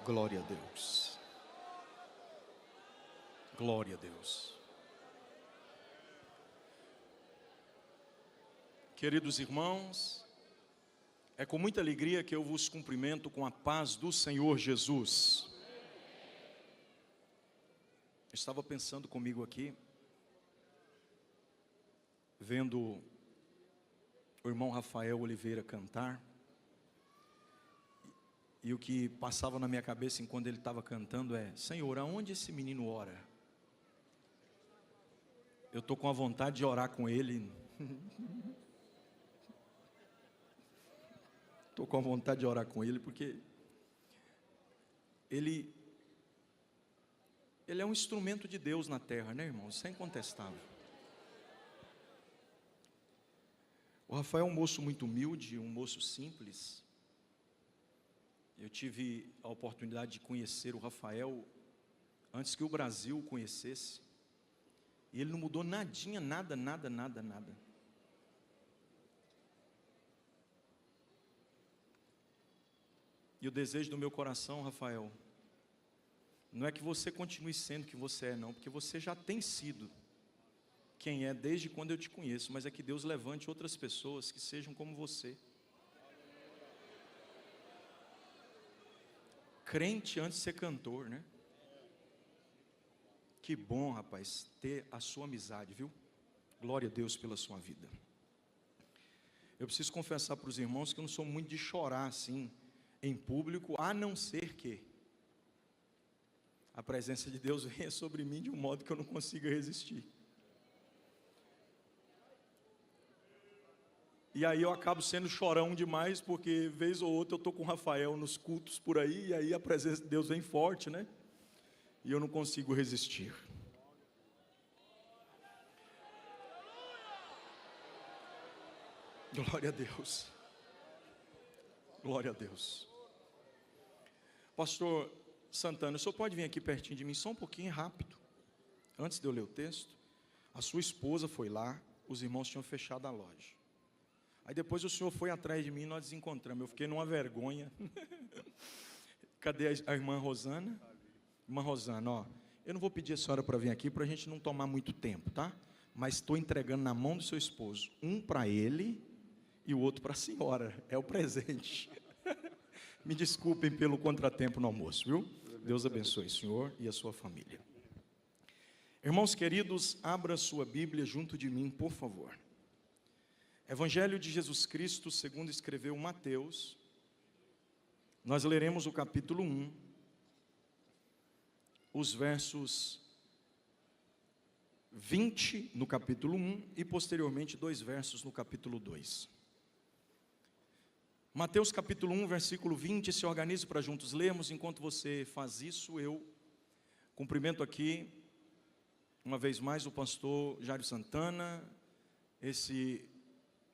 Glória a Deus. Glória a Deus. Queridos irmãos, é com muita alegria que eu vos cumprimento com a paz do Senhor Jesus. Eu estava pensando comigo aqui, vendo o irmão Rafael Oliveira cantar, e o que passava na minha cabeça enquanto ele estava cantando é: Senhor, aonde esse menino ora? Eu estou com a vontade de orar com ele. Estou com a vontade de orar com ele, porque ele é um instrumento de Deus na terra, né, irmão? Isso é incontestável. O Rafael é um moço muito humilde, um moço simples. Eu tive a oportunidade de conhecer o Rafael antes que o Brasil o conhecesse. E ele não mudou nadinha, nada. E o desejo do meu coração, Rafael, não é que você continue sendo o que você é, não, porque você já tem sido quem é desde quando eu te conheço, mas é que Deus levante outras pessoas que sejam como você. Crente antes de ser cantor, né? Que bom, rapaz, ter a sua amizade, viu? Glória a Deus pela sua vida. Eu preciso confessar para os irmãos que eu não sou muito de chorar assim em público, a não ser que a presença de Deus venha sobre mim de um modo que eu não consiga resistir. E aí eu acabo sendo chorão demais, porque vez ou outra eu estou com o Rafael nos cultos por aí, e aí a presença de Deus vem forte, né? E eu não consigo resistir. Glória a Deus. Glória a Deus. Pastor Santana, o senhor pode vir aqui pertinho de mim só um pouquinho, rápido, antes de eu ler o texto? A sua esposa foi lá, os irmãos tinham fechado a loja. Aí depois o senhor foi atrás de mim e nós nos encontramos. Eu fiquei numa vergonha. Cadê a irmã Rosana? Irmã Rosana, ó, eu não vou pedir a senhora para vir aqui para a gente não tomar muito tempo, tá? Mas estou entregando na mão do seu esposo, um para ele e o outro para a senhora. É o presente. Me desculpem pelo contratempo no almoço, viu? Deus abençoe o senhor e a sua família. Irmãos queridos, abra sua Bíblia junto de mim, por favor. Evangelho de Jesus Cristo, segundo escreveu Mateus. Nós leremos o capítulo 1, os versos 20 no capítulo 1 e posteriormente 2 versos no capítulo 2. Mateus capítulo 1, versículo 20, se organize para juntos lermos. Enquanto você faz isso, eu cumprimento aqui, uma vez mais, o pastor Jairo Santana,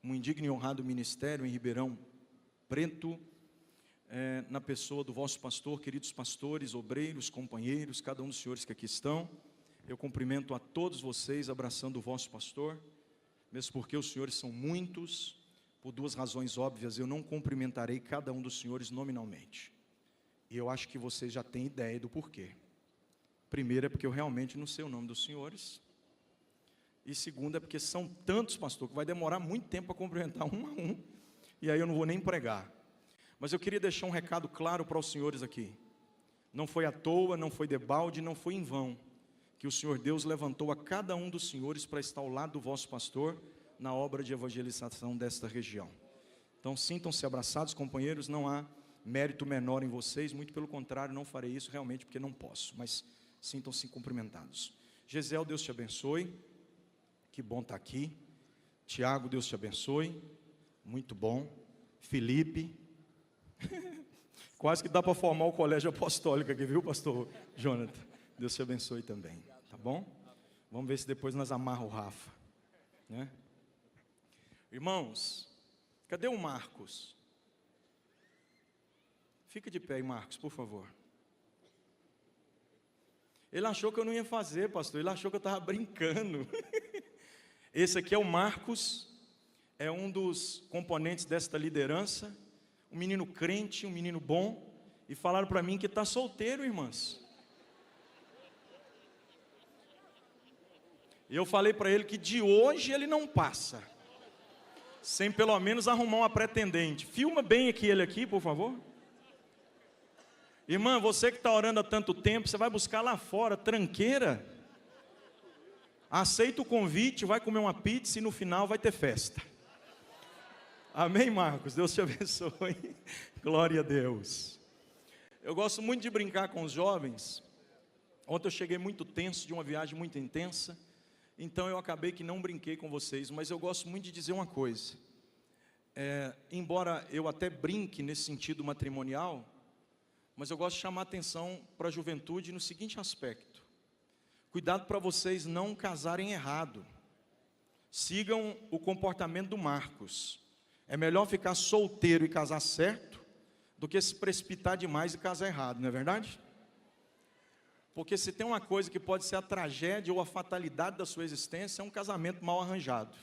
um indigno e honrado ministério em Ribeirão Preto, na pessoa do vosso pastor, queridos pastores, obreiros, companheiros, cada um dos senhores que aqui estão. Eu cumprimento a todos vocês, abraçando o vosso pastor, mesmo porque os senhores são muitos. Por duas razões óbvias, eu não cumprimentarei cada um dos senhores nominalmente. E eu acho que vocês já têm ideia do porquê. Primeiro é porque eu realmente não sei o nome dos senhores. E segundo é porque são tantos, pastor, que vai demorar muito tempo para cumprimentar um a um. E aí eu não vou nem pregar. Mas eu queria deixar um recado claro para os senhores aqui. Não foi à toa, não foi debalde, não foi em vão que o Senhor Deus levantou a cada um dos senhores para estar ao lado do vosso pastor na obra de evangelização desta região. Então sintam-se abraçados, companheiros, não há mérito menor em vocês, muito pelo contrário, não farei isso realmente porque não posso, mas sintam-se cumprimentados. Gisele, Deus te abençoe, que bom estar aqui. Tiago, Deus te abençoe, muito bom. Felipe, quase que dá para formar o colégio apostólico aqui, viu, pastor Jonathan? Deus te abençoe também, tá bom? Vamos ver se depois nós amarramos o Rafa, né? Irmãos, cadê o Marcos? Fica de pé aí, Marcos, por favor. Ele achou que eu não ia fazer, pastor, ele achou que eu estava brincando. Esse aqui é o Marcos, é um dos componentes desta liderança, um menino crente, um menino bom, e falaram para mim que está solteiro, irmãs. E eu falei para ele que de hoje ele não passa, sem pelo menos arrumar uma pretendente. Filma bem aqui ele aqui, por favor. Irmã, você que está orando há tanto tempo, você vai buscar lá fora, tranqueira. Aceita o convite, vai comer uma pizza e no final vai ter festa. Amém, Marcos? Deus te abençoe. Glória a Deus. Eu gosto muito de brincar com os jovens. Ontem eu cheguei muito tenso de uma viagem muito intensa. Então eu acabei que não brinquei com vocês, mas eu gosto muito de dizer uma coisa. Embora eu até brinque nesse sentido matrimonial, mas eu gosto de chamar a atenção para a juventude no seguinte aspecto. Cuidado para vocês não casarem errado. Sigam o comportamento do Marcos. É melhor ficar solteiro e casar certo, do que se precipitar demais e casar errado, não é verdade? Porque se tem uma coisa que pode ser a tragédia ou a fatalidade da sua existência, é um casamento mal arranjado.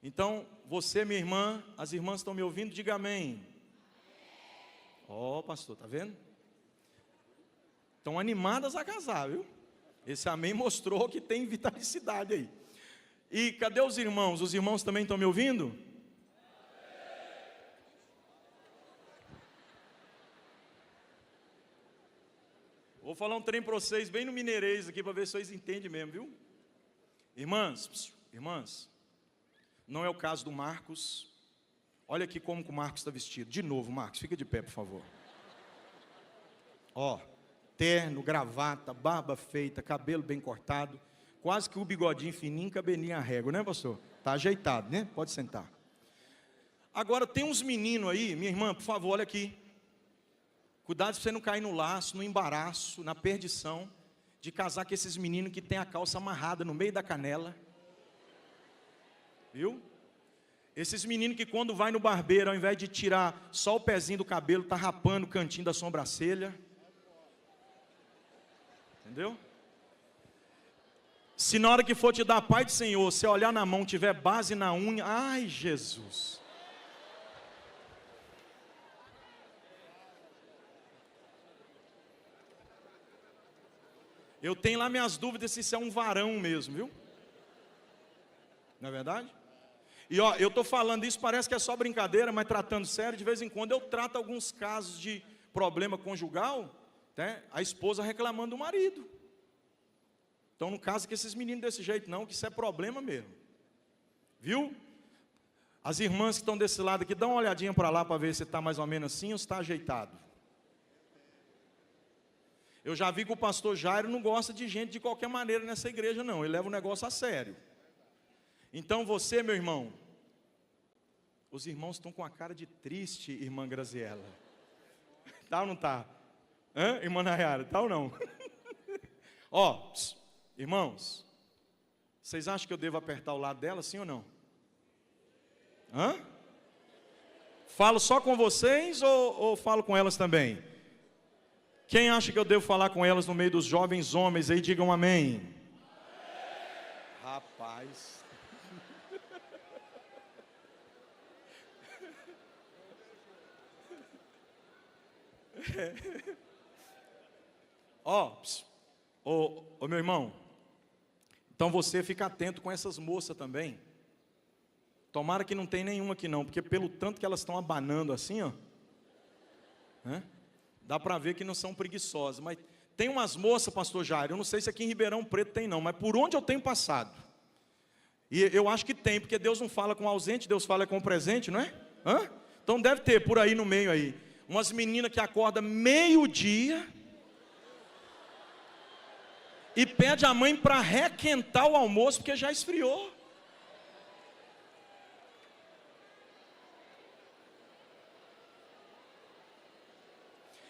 Então, você, minha irmã, as irmãs estão me ouvindo, diga amém. Ó, pastor, tá vendo? Estão animadas a casar, viu? Esse amém mostrou que tem vitalicidade aí. E cadê os irmãos? Os irmãos também estão me ouvindo? Vou falar um trem para vocês, bem no mineirês aqui, para ver se vocês entendem mesmo, viu? Irmãs, não é o caso do Marcos. Olha aqui como que o Marcos está vestido. De novo, Marcos, fica de pé, por favor. Ó, terno, gravata, barba feita, cabelo bem cortado, quase que o bigodinho fininho, cabelinho a régua, né, pastor? Tá ajeitado, né? Pode sentar. Agora, tem uns meninos aí, minha irmã, por favor, olha aqui. Cuidado para você não cair no laço, no embaraço, na perdição de casar com esses meninos que tem a calça amarrada no meio da canela. Viu? Esses meninos que quando vai no barbeiro, ao invés de tirar só o pezinho do cabelo, tá rapando o cantinho da sobrancelha. Entendeu? Se na hora que for te dar a paz do Senhor, você olhar na mão, tiver base na unha, ai Jesus. Eu tenho lá minhas dúvidas se isso é um varão mesmo, viu? Não é verdade? E ó, eu estou falando isso, parece que é só brincadeira, mas tratando sério, de vez em quando eu trato alguns casos de problema conjugal, né? A esposa reclamando do marido. Então não casa com esses meninos desse jeito não, que isso é problema mesmo. Viu? As irmãs que estão desse lado aqui, dá uma olhadinha para lá para ver se está mais ou menos assim ou se está ajeitado. Eu já vi que o pastor Jairo não gosta de gente de qualquer maneira nessa igreja não, ele leva o negócio a sério. Então você, meu irmão, os irmãos estão com a cara de triste, irmã Graziela. Tá ou não tá? Hã, irmã Nayara, tá ou não? Ó, irmãos, vocês acham que eu devo apertar o lado dela, sim ou não? Hã? Falo só com vocês ou falo com elas também? Quem acha que eu devo falar com elas no meio dos jovens homens aí, digam amém. Rapaz. Ó, meu irmão, então você fica atento com essas moças também. Tomara que não tem nenhuma aqui não, porque pelo tanto que elas estão abanando assim, ó, né? Dá para ver que não são preguiçosas, mas tem umas moças, pastor Jair, eu não sei se aqui em Ribeirão Preto tem não, mas por onde eu tenho passado, e eu acho que tem, porque Deus não fala com o ausente, Deus fala com o presente, não é? Hã? Então deve ter por aí no meio aí, umas meninas que acordam meio-dia, e pede a mãe para requentar o almoço, porque já esfriou.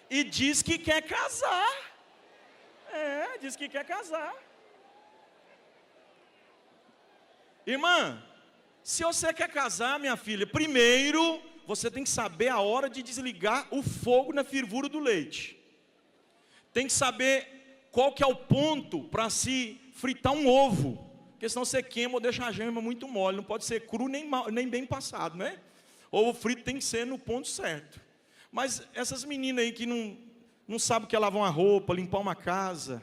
E diz que quer casar. Diz que quer casar. Irmã, se você quer casar, minha filha, primeiro você tem que saber a hora de desligar o fogo na fervura do leite. Tem que saber qual que é o ponto para se fritar um ovo. Porque senão você queima ou deixa a gema muito mole. Não pode ser cru nem bem passado, né? Ovo frito tem que ser no ponto certo. Mas essas meninas aí que não sabem o que é lavar uma roupa, limpar uma casa,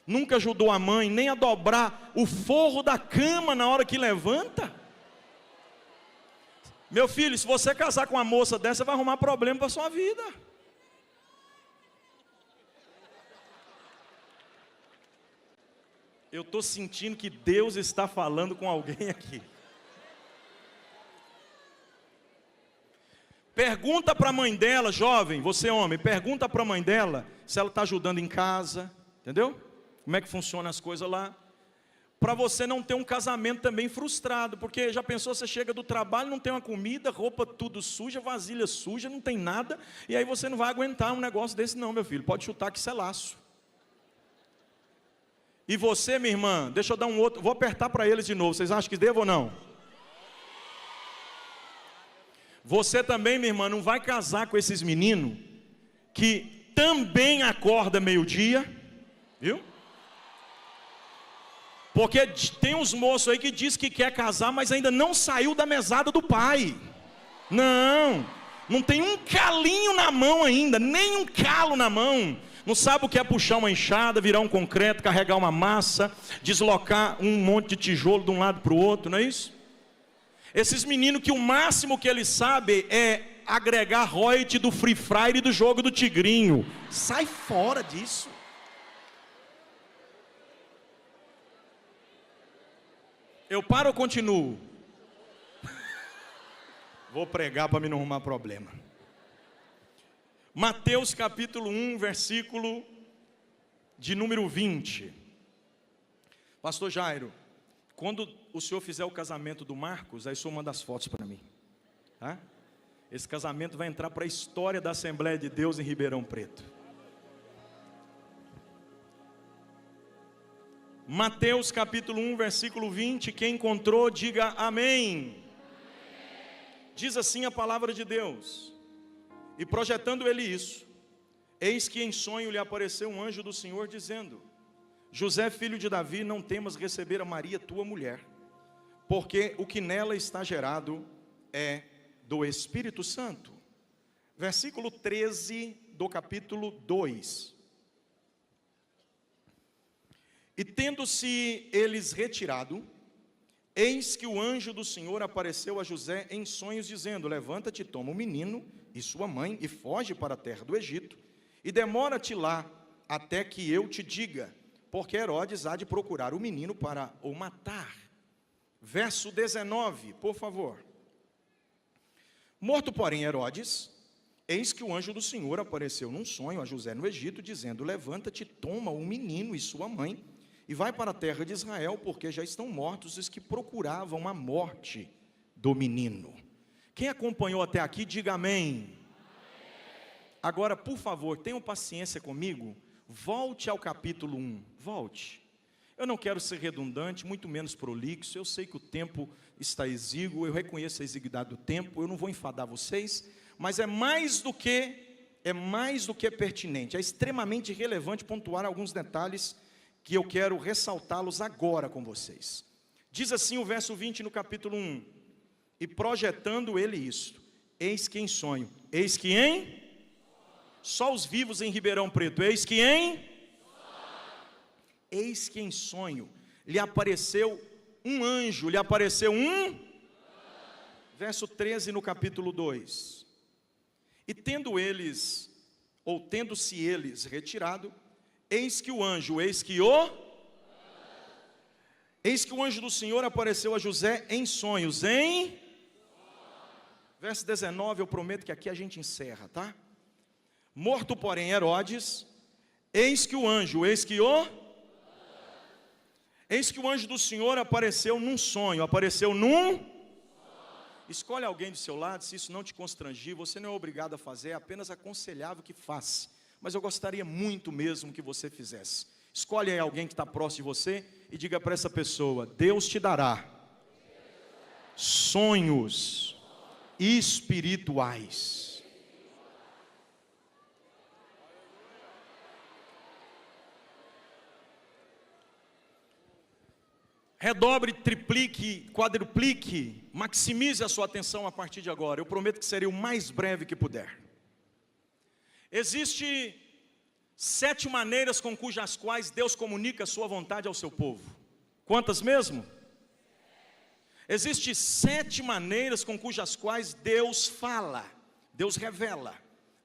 nunca ajudou a mãe nem a dobrar o forro da cama na hora que levanta. Meu filho, se você casar com uma moça dessa, vai arrumar problema para a sua vida. Eu estou sentindo que Deus está falando com alguém aqui. Pergunta para a mãe dela, jovem, você homem, pergunta para a mãe dela se ela está ajudando em casa, entendeu? Como é que funcionam as coisas lá. Para você não ter um casamento também frustrado, porque já pensou, você chega do trabalho, não tem uma comida, roupa tudo suja, vasilha suja, não tem nada, e aí você não vai aguentar um negócio desse não, meu filho, pode chutar que isso é laço. E você, minha irmã, deixa eu dar um outro, vou apertar para eles de novo, vocês acham que devo ou não? Você também, minha irmã, não vai casar com esses meninos que também acorda meio-dia, viu? Porque tem uns moços aí que diz que quer casar, mas ainda não saiu da mesada do pai. Não tem um calinho na mão ainda, nem um calo na mão. Não sabe o que é puxar uma enxada, virar um concreto, carregar uma massa, deslocar um monte de tijolo de um lado para o outro, não é isso? Esses meninos que o máximo que eles sabem é agregar royalty do Free Fire e do jogo do Tigrinho. Sai fora disso. Eu paro ou continuo? Vou pregar para me não arrumar problema. Mateus capítulo 1, versículo de número 20. Pastor Jairo, quando o senhor fizer o casamento do Marcos, aí o senhor manda as fotos para mim. Tá? Esse casamento vai entrar para a história da Assembleia de Deus em Ribeirão Preto. Mateus capítulo 1, versículo 20, quem encontrou, diga amém. Diz assim a palavra de Deus: e projetando ele isso, eis que em sonho lhe apareceu um anjo do Senhor, dizendo: José, filho de Davi, não temas receber a Maria, tua mulher, porque o que nela está gerado é do Espírito Santo. Versículo 13 do capítulo 2. E tendo-se eles retirado, eis que o anjo do Senhor apareceu a José em sonhos, dizendo: levanta-te, toma o menino e sua mãe, e foge para a terra do Egito, e demora-te lá, até que eu te diga, porque Herodes há de procurar o menino para o matar. Verso 19, por favor. Morto, porém, Herodes, eis que o anjo do Senhor apareceu num sonho a José no Egito, dizendo: levanta-te, toma o menino e sua mãe, e vai para a terra de Israel, porque já estão mortos os que procuravam a morte do menino. Quem acompanhou até aqui, diga amém. Agora, por favor, tenham paciência comigo, volte ao capítulo 1, volte. Eu não quero ser redundante, muito menos prolixo, eu sei que o tempo está exíguo, eu reconheço a exiguidade do tempo, eu não vou enfadar vocês, mas é mais do que pertinente, é extremamente relevante pontuar alguns detalhes que eu quero ressaltá-los agora com vocês. Diz assim o verso 20 no capítulo 1, e projetando ele isto, eis que em sonho, eis que em, só os vivos em Ribeirão Preto, eis que em sonho, lhe apareceu um anjo, verso 13 no capítulo 2, e tendo-se eles retirado, eis que o anjo do Senhor apareceu a José em sonhos, verso 19, eu prometo que aqui a gente encerra, tá? Morto, porém, Herodes, eis que o anjo do Senhor apareceu num sonho, Escolhe alguém do seu lado, se isso não te constrangir, você não é obrigado a fazer, é apenas aconselhável que faça. Mas eu gostaria muito mesmo que você fizesse. Escolhe aí alguém que está próximo de você e diga para essa pessoa: Deus te dará sonhos espirituais. Redobre, triplique, quadruplique, maximize a sua atenção a partir de agora. Eu prometo que serei o mais breve que puder. Existem 7 maneiras com cujas quais Deus comunica a sua vontade ao seu povo. Quantas mesmo? Existem 7 maneiras com cujas quais Deus fala, Deus revela,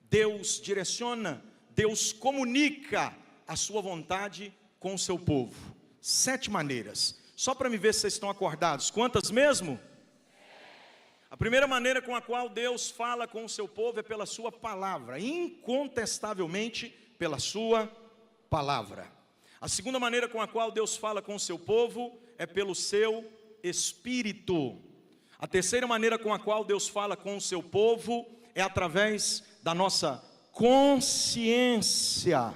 Deus direciona, Deus comunica a sua vontade com o seu povo. 7 maneiras. Só para me ver se vocês estão acordados. Quantas mesmo? A primeira maneira com a qual Deus fala com o seu povo é pela sua palavra, incontestavelmente pela sua palavra. A segunda maneira com a qual Deus fala com o seu povo é pelo seu Espírito. A terceira maneira com a qual Deus fala com o seu povo é através da nossa consciência.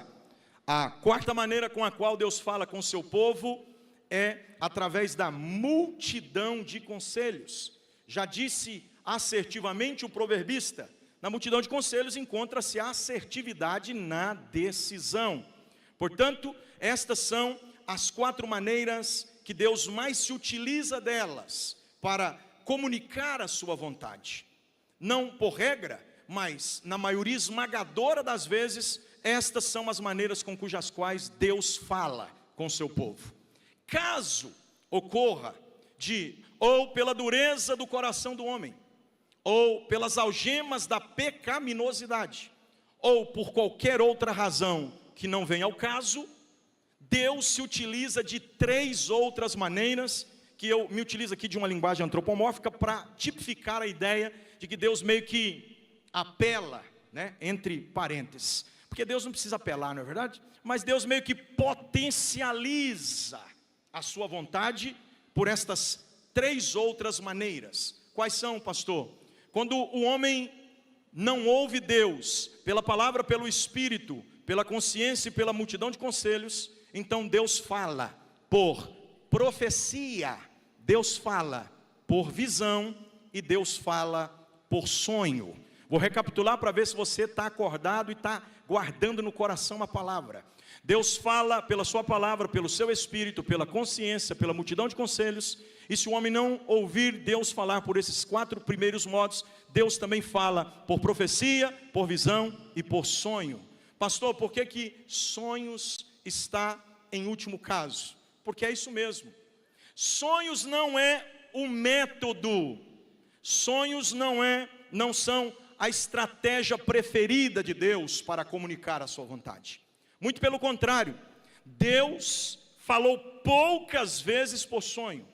A quarta maneira com a qual Deus fala com o seu povo é através da multidão de conselhos. Já disse assertivamente o proverbista: na multidão de conselhos encontra-se a assertividade na decisão. Portanto, estas são as 4 maneiras que Deus mais se utiliza delas para comunicar a sua vontade. Não por regra, mas na maioria esmagadora das vezes, estas são as maneiras com cujas quais Deus fala com o seu povo. Caso ocorra ou pela dureza do coração do homem, ou pelas algemas da pecaminosidade, ou por qualquer outra razão que não venha ao caso, Deus se utiliza de 3 outras maneiras, que eu me utilizo aqui de uma linguagem antropomórfica para tipificar a ideia de que Deus meio que apela, né, entre parênteses, porque Deus não precisa apelar, não é verdade? Mas Deus meio que potencializa a sua vontade por estas 3 outras maneiras. Quais são, pastor? Quando o homem não ouve Deus pela palavra, pelo Espírito, pela consciência e pela multidão de conselhos, então Deus fala por profecia, Deus fala por visão e Deus fala por sonho. Vou recapitular para ver se você está acordado e está guardando no coração a palavra. Deus fala pela sua palavra, pelo seu Espírito, pela consciência, pela multidão de conselhos. E se o homem não ouvir Deus falar por esses 4 primeiros modos, Deus também fala por profecia, por visão e por sonho. Pastor, por que sonhos está em último caso? Porque é isso mesmo. Sonhos não é o método. Sonhos não são a estratégia preferida de Deus para comunicar a sua vontade. Muito pelo contrário, Deus falou poucas vezes por sonho.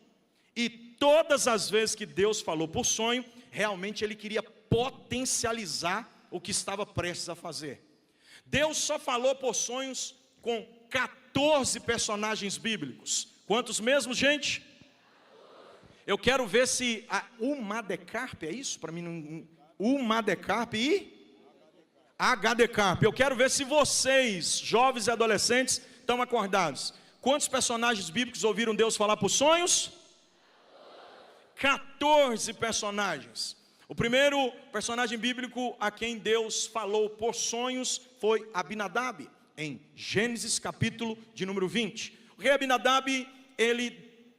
E todas as vezes que Deus falou por sonho, realmente Ele queria potencializar o que estava prestes a fazer. Deus só falou por sonhos com 14 personagens bíblicos. Quantos mesmo, gente? Eu quero ver se o Madecarpe, é isso? Para mim não... O Madecarpe e Agadecarpe. Eu quero ver se vocês, jovens e adolescentes, estão acordados. Quantos personagens bíblicos ouviram Deus falar por sonhos? 14 personagens. O primeiro personagem bíblico a quem Deus falou por sonhos foi Abinadab, em Gênesis capítulo de número 20. O rei Abinadab, ele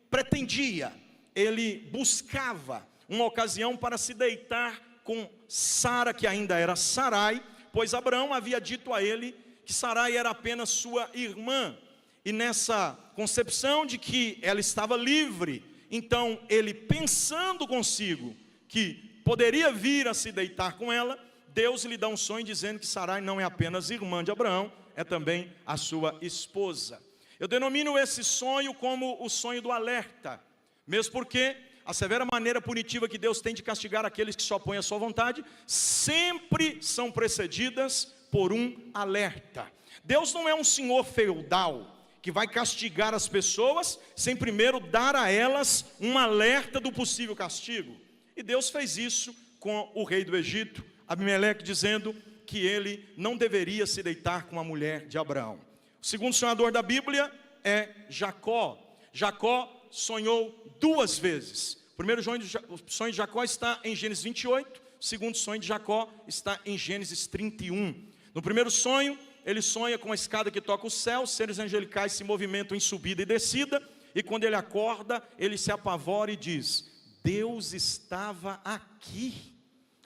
pretendia, ele buscava uma ocasião para se deitar com Sara, que ainda era Sarai, pois Abraão havia dito a ele que Sarai era apenas sua irmã, e nessa concepção de que ela estava livre, então ele, pensando consigo que poderia vir a se deitar com ela, Deus lhe dá um sonho dizendo que Sarai não é apenas irmã de Abraão, é também a sua esposa. Eu denomino esse sonho como o sonho do alerta, mesmo porque a severa maneira punitiva que Deus tem de castigar aqueles que se opõem à sua vontade, sempre são precedidas por um alerta. Deus não é um senhor feudal, que vai castigar as pessoas, sem primeiro dar a elas um alerta do possível castigo. E Deus fez isso com o rei do Egito, Abimeleque, dizendo que ele não deveria se deitar com a mulher de Abraão. O segundo sonhador da Bíblia é Jacó. Jacó sonhou 2 vezes. O primeiro sonho de Jacó está em Gênesis 28, o segundo sonho de Jacó está em Gênesis 31. No primeiro sonho, ele sonha com a escada que toca o céu, seres angelicais se movimentam em subida e descida, e quando ele acorda, ele se apavora e diz: Deus estava aqui.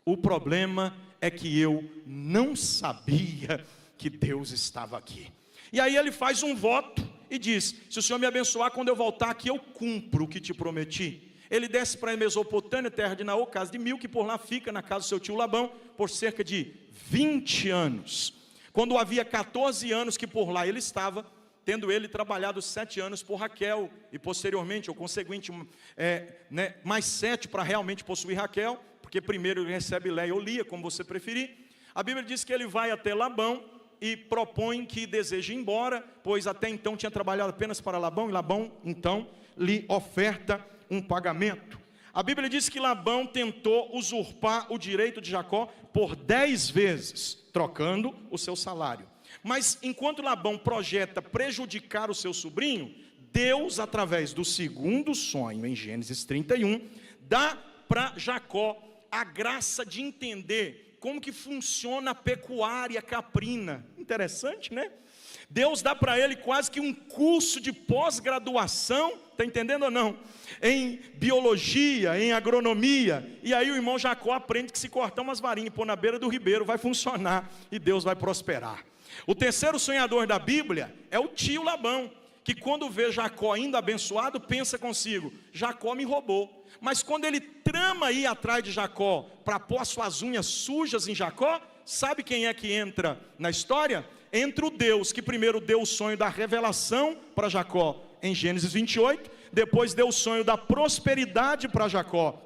O problema é que eu não sabia que Deus estava aqui. E aí ele faz um voto e diz: se o Senhor me abençoar, quando eu voltar aqui, eu cumpro o que te prometi. Ele desce para a Mesopotâmia, terra de Naô, casa de Mil, que por lá fica na casa do seu tio Labão, por cerca de 20 anos. Quando havia 14 anos que por lá ele estava, tendo ele trabalhado 7 anos por Raquel, e posteriormente, ou conseguinte, mais 7 para realmente possuir Raquel, porque primeiro ele recebe Léia ou Lia, como você preferir. A Bíblia diz que ele vai até Labão e propõe que deseja ir embora, pois até então tinha trabalhado apenas para Labão, e Labão então lhe oferta um pagamento. A Bíblia diz que Labão tentou usurpar o direito de Jacó por 10 vezes, trocando o seu salário. Mas enquanto Labão projeta prejudicar o seu sobrinho, Deus, através do segundo sonho, em Gênesis 31, dá para Jacó a graça de entender como que funciona a pecuária caprina. Interessante, né? Deus dá para ele quase que um curso de pós-graduação, está entendendo ou não? Em biologia, em agronomia. E aí o irmão Jacó aprende que se cortar umas varinhas e pôr na beira do ribeiro, vai funcionar e Deus vai prosperar. O terceiro sonhador da Bíblia é o tio Labão, que quando vê Jacó ainda abençoado, pensa consigo: Jacó me roubou. Mas quando ele trama ir atrás de Jacó, para pôr suas unhas sujas em Jacó, sabe quem é que entra na história? Entra o Deus, que primeiro deu o sonho da revelação para Jacó, em Gênesis 28, depois deu o sonho da prosperidade para Jacó,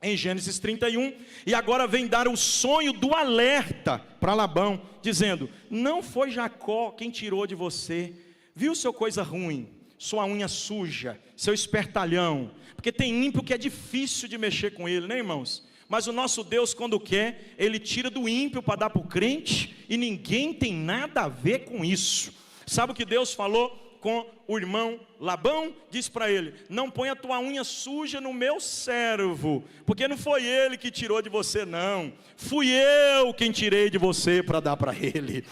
em Gênesis 31, e agora vem dar o sonho do alerta para Labão, dizendo: não foi Jacó quem tirou de você, viu seu coisa ruim, sua unha suja, seu espertalhão, porque tem ímpio que é difícil de mexer com ele, né, irmãos? Mas o nosso Deus, quando quer, Ele tira do ímpio para dar para o crente, e ninguém tem nada a ver com isso. Sabe o que Deus falou com o irmão Labão? Diz para ele: não ponha a tua unha suja no meu servo, porque não foi ele que tirou de você, não, fui eu quem tirei de você para dar para ele.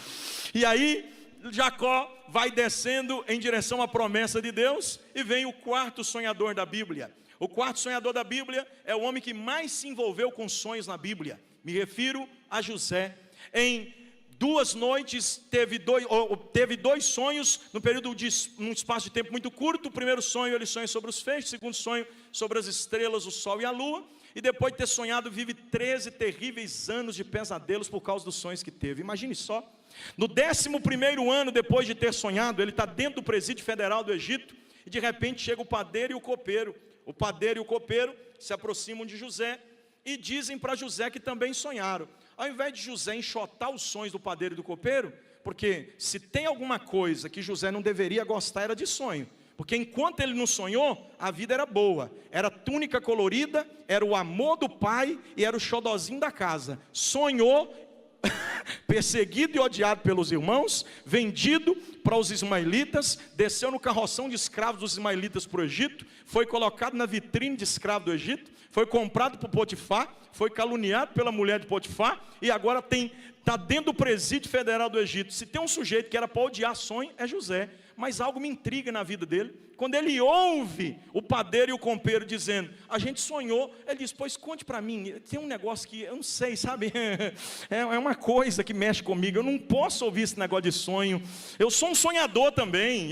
E aí Jacó vai descendo em direção à promessa de Deus, e vem o quarto sonhador da Bíblia. O quarto sonhador da Bíblia é o homem que mais se envolveu com sonhos na Bíblia. Me refiro a José. Em 2 noites teve dois sonhos no período num espaço de tempo muito curto. O primeiro sonho ele sonha sobre os feixes, o segundo sonho sobre as estrelas, o sol e a lua. E depois de ter sonhado, vive 13 terríveis anos de pesadelos por causa dos sonhos que teve. Imagine só. No 11º ano depois de ter sonhado, ele está dentro do presídio federal do Egito, e de repente chega o padeiro e o copeiro. O padeiro e o copeiro se aproximam de José e dizem para José que também sonharam. Ao invés de José enxotar os sonhos do padeiro e do copeiro, porque se tem alguma coisa que José não deveria gostar, era de sonho. Porque enquanto ele não sonhou, a vida era boa. Era túnica colorida, era o amor do pai e era o xodozinho da casa. Sonhou, perseguido e odiado pelos irmãos, vendido para os ismaelitas, desceu no carroção de escravos dos ismaelitas para o Egito, foi colocado na vitrine de escravo do Egito, foi comprado por Potifar, foi caluniado pela mulher de Potifar, e agora está dentro do presídio federal do Egito. Se tem um sujeito que era para odiar sonho, é José. Mas algo me intriga na vida dele. Quando ele ouve o padeiro e o copeiro dizendo: a gente sonhou, ele diz: pois conte para mim, tem um negócio que eu não sei, sabe? É uma coisa que mexe comigo, eu não posso ouvir esse negócio de sonho. Eu sou um sonhador também,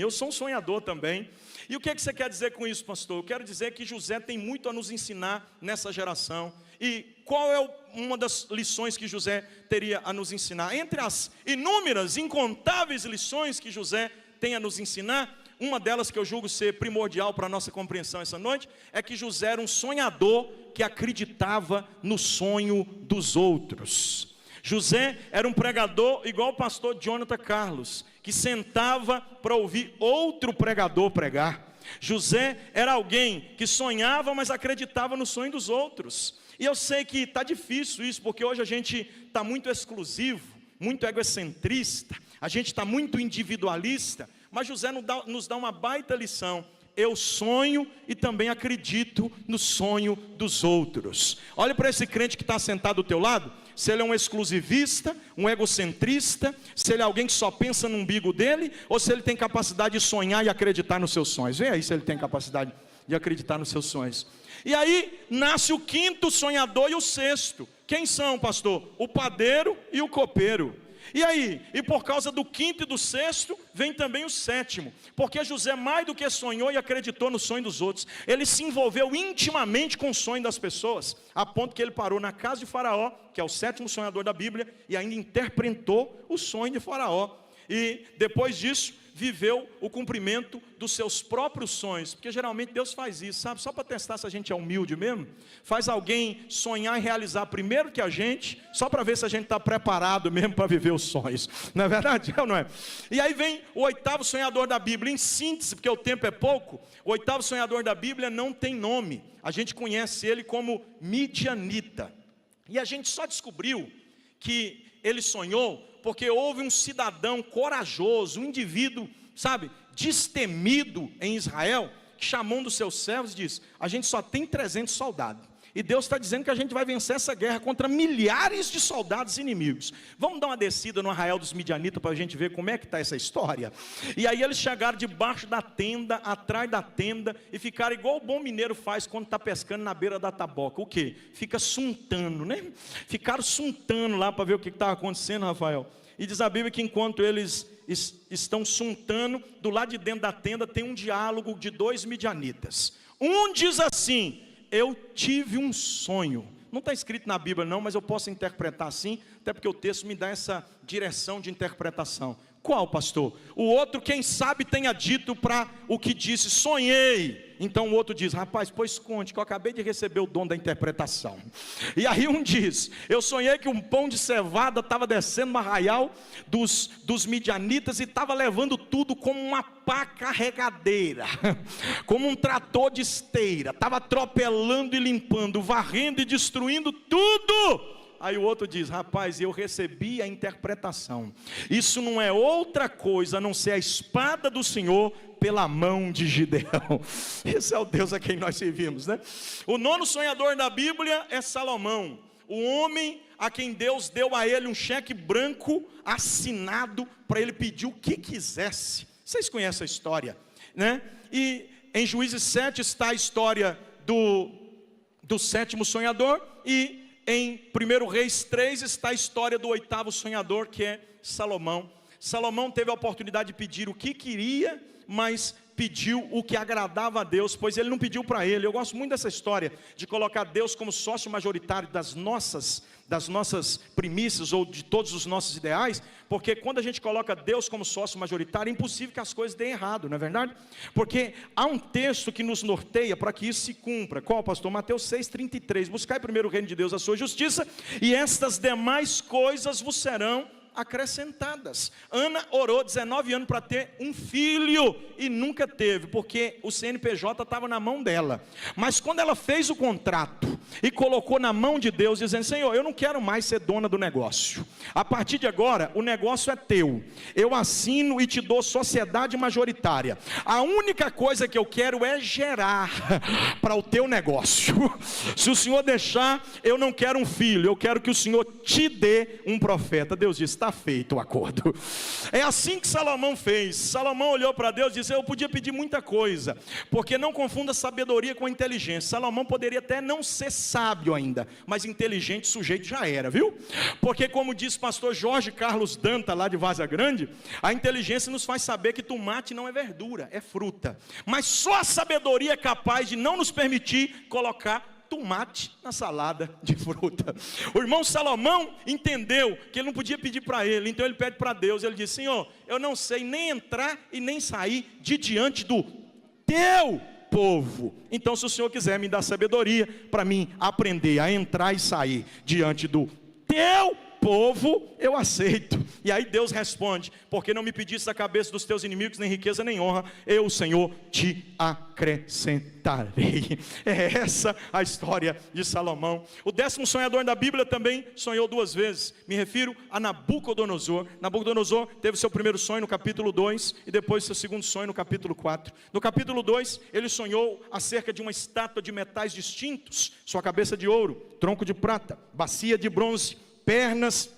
E o que você quer dizer com isso, pastor? Eu quero dizer que José tem muito a nos ensinar nessa geração. E qual é uma das lições que José teria a nos ensinar? Entre as inúmeras, incontáveis lições que José tem a nos ensinar, uma delas que eu julgo ser primordial para a nossa compreensão essa noite, é que José era um sonhador que acreditava no sonho dos outros. José era um pregador igual o pastor Jonathan Carlos, que sentava para ouvir outro pregador pregar. José era alguém que sonhava, mas acreditava no sonho dos outros. E eu sei que está difícil isso, porque hoje a gente está muito exclusivo, muito egocentrista, a gente está muito individualista, mas José nos dá uma baita lição. Eu sonho e também acredito no sonho dos outros. Olha para esse crente que está sentado do teu lado, se ele é um exclusivista, um egocentrista, se ele é alguém que só pensa no umbigo dele, ou se ele tem capacidade de sonhar e acreditar nos seus sonhos. Vê aí se ele tem capacidade de acreditar nos seus sonhos. E aí nasce o quinto sonhador e o sexto. Quem são, pastor? O padeiro e o copeiro. E aí? E por causa do quinto e do sexto, vem também o sétimo. Porque José, mais do que sonhou e acreditou no sonho dos outros, ele se envolveu intimamente com o sonho das pessoas, a ponto que ele parou na casa de Faraó, que é o sétimo sonhador da Bíblia, e ainda interpretou o sonho de Faraó. E depois disso, viveu o cumprimento dos seus próprios sonhos, porque geralmente Deus faz isso, sabe, só para testar se a gente é humilde mesmo, faz alguém sonhar e realizar primeiro que a gente, só para ver se a gente está preparado mesmo para viver os sonhos, não é verdade? Não é? E aí vem o oitavo sonhador da Bíblia, em síntese, porque o tempo é pouco, o oitavo sonhador da Bíblia não tem nome, a gente conhece ele como Midianita, e a gente só descobriu que ele sonhou porque houve um cidadão corajoso, um indivíduo, sabe, destemido em Israel, que chamou um dos seus servos e disse: a gente só tem 300 soldados, e Deus está dizendo que a gente vai vencer essa guerra contra milhares de soldados inimigos. Vamos dar uma descida no arraial dos Midianitas para a gente ver como é que está essa história. E aí eles chegaram debaixo da tenda, atrás da tenda, e ficaram igual o bom mineiro faz quando está pescando na beira da taboca. O quê? Fica suntando, né? Ficaram suntando lá para ver o que estava acontecendo, Rafael. E diz a Bíblia que enquanto eles estão suntando, do lado de dentro da tenda tem um diálogo de dois midianitas. Um diz assim: eu tive um sonho. Não está escrito na Bíblia não, mas eu posso interpretar assim, até porque o texto me dá essa direção de interpretação. Qual, pastor? O outro, quem sabe, tenha dito para o que disse: sonhei. Então o outro diz: rapaz, pois conte, que eu acabei de receber o dom da interpretação. E aí um diz: eu sonhei que um pão de cevada estava descendo no arraial dos midianitas e estava levando tudo como uma pá carregadeira, como um trator de esteira, estava atropelando e limpando, varrendo e destruindo tudo. Aí o outro diz: rapaz, eu recebi a interpretação, isso não é outra coisa a não ser a espada do Senhor pela mão de Gideão. Esse é o Deus a quem nós servimos, né? O nono sonhador da Bíblia é Salomão, o homem a quem Deus deu a ele um cheque branco assinado para ele pedir o que quisesse. Vocês conhecem a história, né? E em Juízes 7 está a história do sétimo sonhador, e em 1 Reis 3 está a história do oitavo sonhador, que é Salomão. Salomão teve a oportunidade de pedir o que queria, mas pediu o que agradava a Deus, pois ele não pediu para ele. Eu gosto muito dessa história, de colocar Deus como sócio majoritário das nossas primícias, ou de todos os nossos ideais, porque quando a gente coloca Deus como sócio majoritário, é impossível que as coisas deem errado, não é verdade? Porque há um texto que nos norteia para que isso se cumpra. Qual, pastor? Mateus 6,33, buscai primeiro o reino de Deus, a sua justiça, e estas demais coisas vos serão acrescentadas. Ana orou 19 anos para ter um filho e nunca teve, porque o CNPJ estava na mão dela. Mas quando ela fez o contrato e colocou na mão de Deus, dizendo: Senhor, eu não quero mais ser dona do negócio, a partir de agora o negócio é teu, eu assino e te dou sociedade majoritária, a única coisa que eu quero é gerar para o teu negócio. Se o Senhor deixar, eu não quero um filho, eu quero que o Senhor te dê um profeta. Deus disse: está feito o acordo. É assim que Salomão fez. Salomão olhou para Deus e disse: eu podia pedir muita coisa, porque não confunda sabedoria com inteligência. Salomão poderia até não ser sábio ainda, mas inteligente sujeito já era, viu? Porque como diz pastor Jorge Carlos Danta, lá de Várzea Grande, a inteligência nos faz saber que tomate não é verdura, é fruta. Mas só a sabedoria é capaz de não nos permitir colocar tomate na salada de fruta. O irmão Salomão entendeu que ele não podia pedir para ele, então ele pede para Deus. Ele diz: Senhor, eu não sei nem entrar e nem sair de diante do teu povo. Então, se o Senhor quiser me dar sabedoria para mim aprender a entrar e sair diante do teu povo, eu aceito. E aí Deus responde: porque não me pediste a cabeça dos teus inimigos, nem riqueza nem honra, eu, o Senhor, te acrescentarei. É essa a história de Salomão. O décimo sonhador da Bíblia também sonhou duas vezes. Me refiro a Nabucodonosor. Nabucodonosor teve seu primeiro sonho no capítulo 2 e depois seu segundo sonho no capítulo 4. No capítulo 2 ele sonhou acerca de uma estátua de metais distintos: sua cabeça de ouro, tronco de prata, bacia de bronze, pernas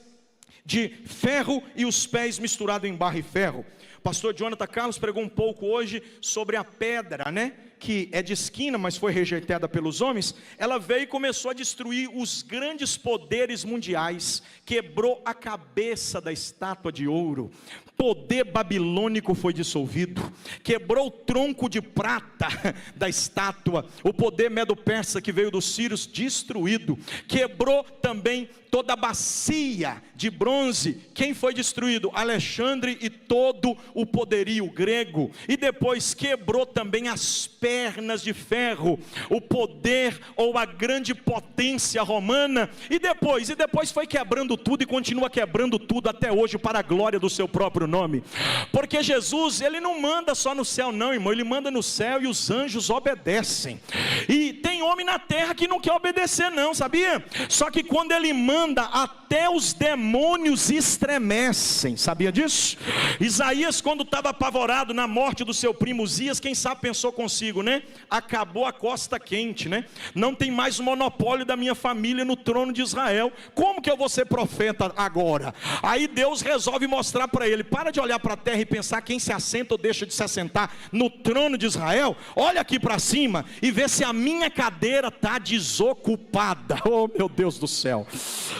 de ferro e os pés misturados em barro e ferro. Pastor Jonathan Carlos pregou um pouco hoje sobre a pedra, né? que é de esquina, mas foi rejeitada pelos homens, ela veio e começou a destruir os grandes poderes mundiais, quebrou a cabeça da estátua de ouro, poder babilônico foi dissolvido, quebrou o tronco de prata da estátua, o poder medo-persa que veio dos sírios destruído, quebrou também toda a bacia de bronze. Quem foi destruído? Alexandre e todo o poderio grego. E depois quebrou também as pernas de ferro, o poder ou a grande potência romana. E depois foi quebrando tudo e continua quebrando tudo até hoje para a glória do seu próprio nome. Porque Jesus, ele não manda só no céu não, irmão, ele manda no céu e os anjos obedecem. E tem homem na terra que não quer obedecer não, sabia? Só que quando ele manda, até os demônios estremecem, sabia disso? Isaías, quando estava apavorado na morte do seu primo Uzias, quem sabe pensou consigo, né? Acabou a costa quente, né? Não tem mais o monopólio da minha família no trono de Israel, como que eu vou ser profeta agora? Aí Deus resolve mostrar para ele: para de olhar para a terra e pensar quem se assenta ou deixa de se assentar no trono de Israel, olha aqui para cima e vê se a minha cadeira está desocupada. Oh meu Deus do céu,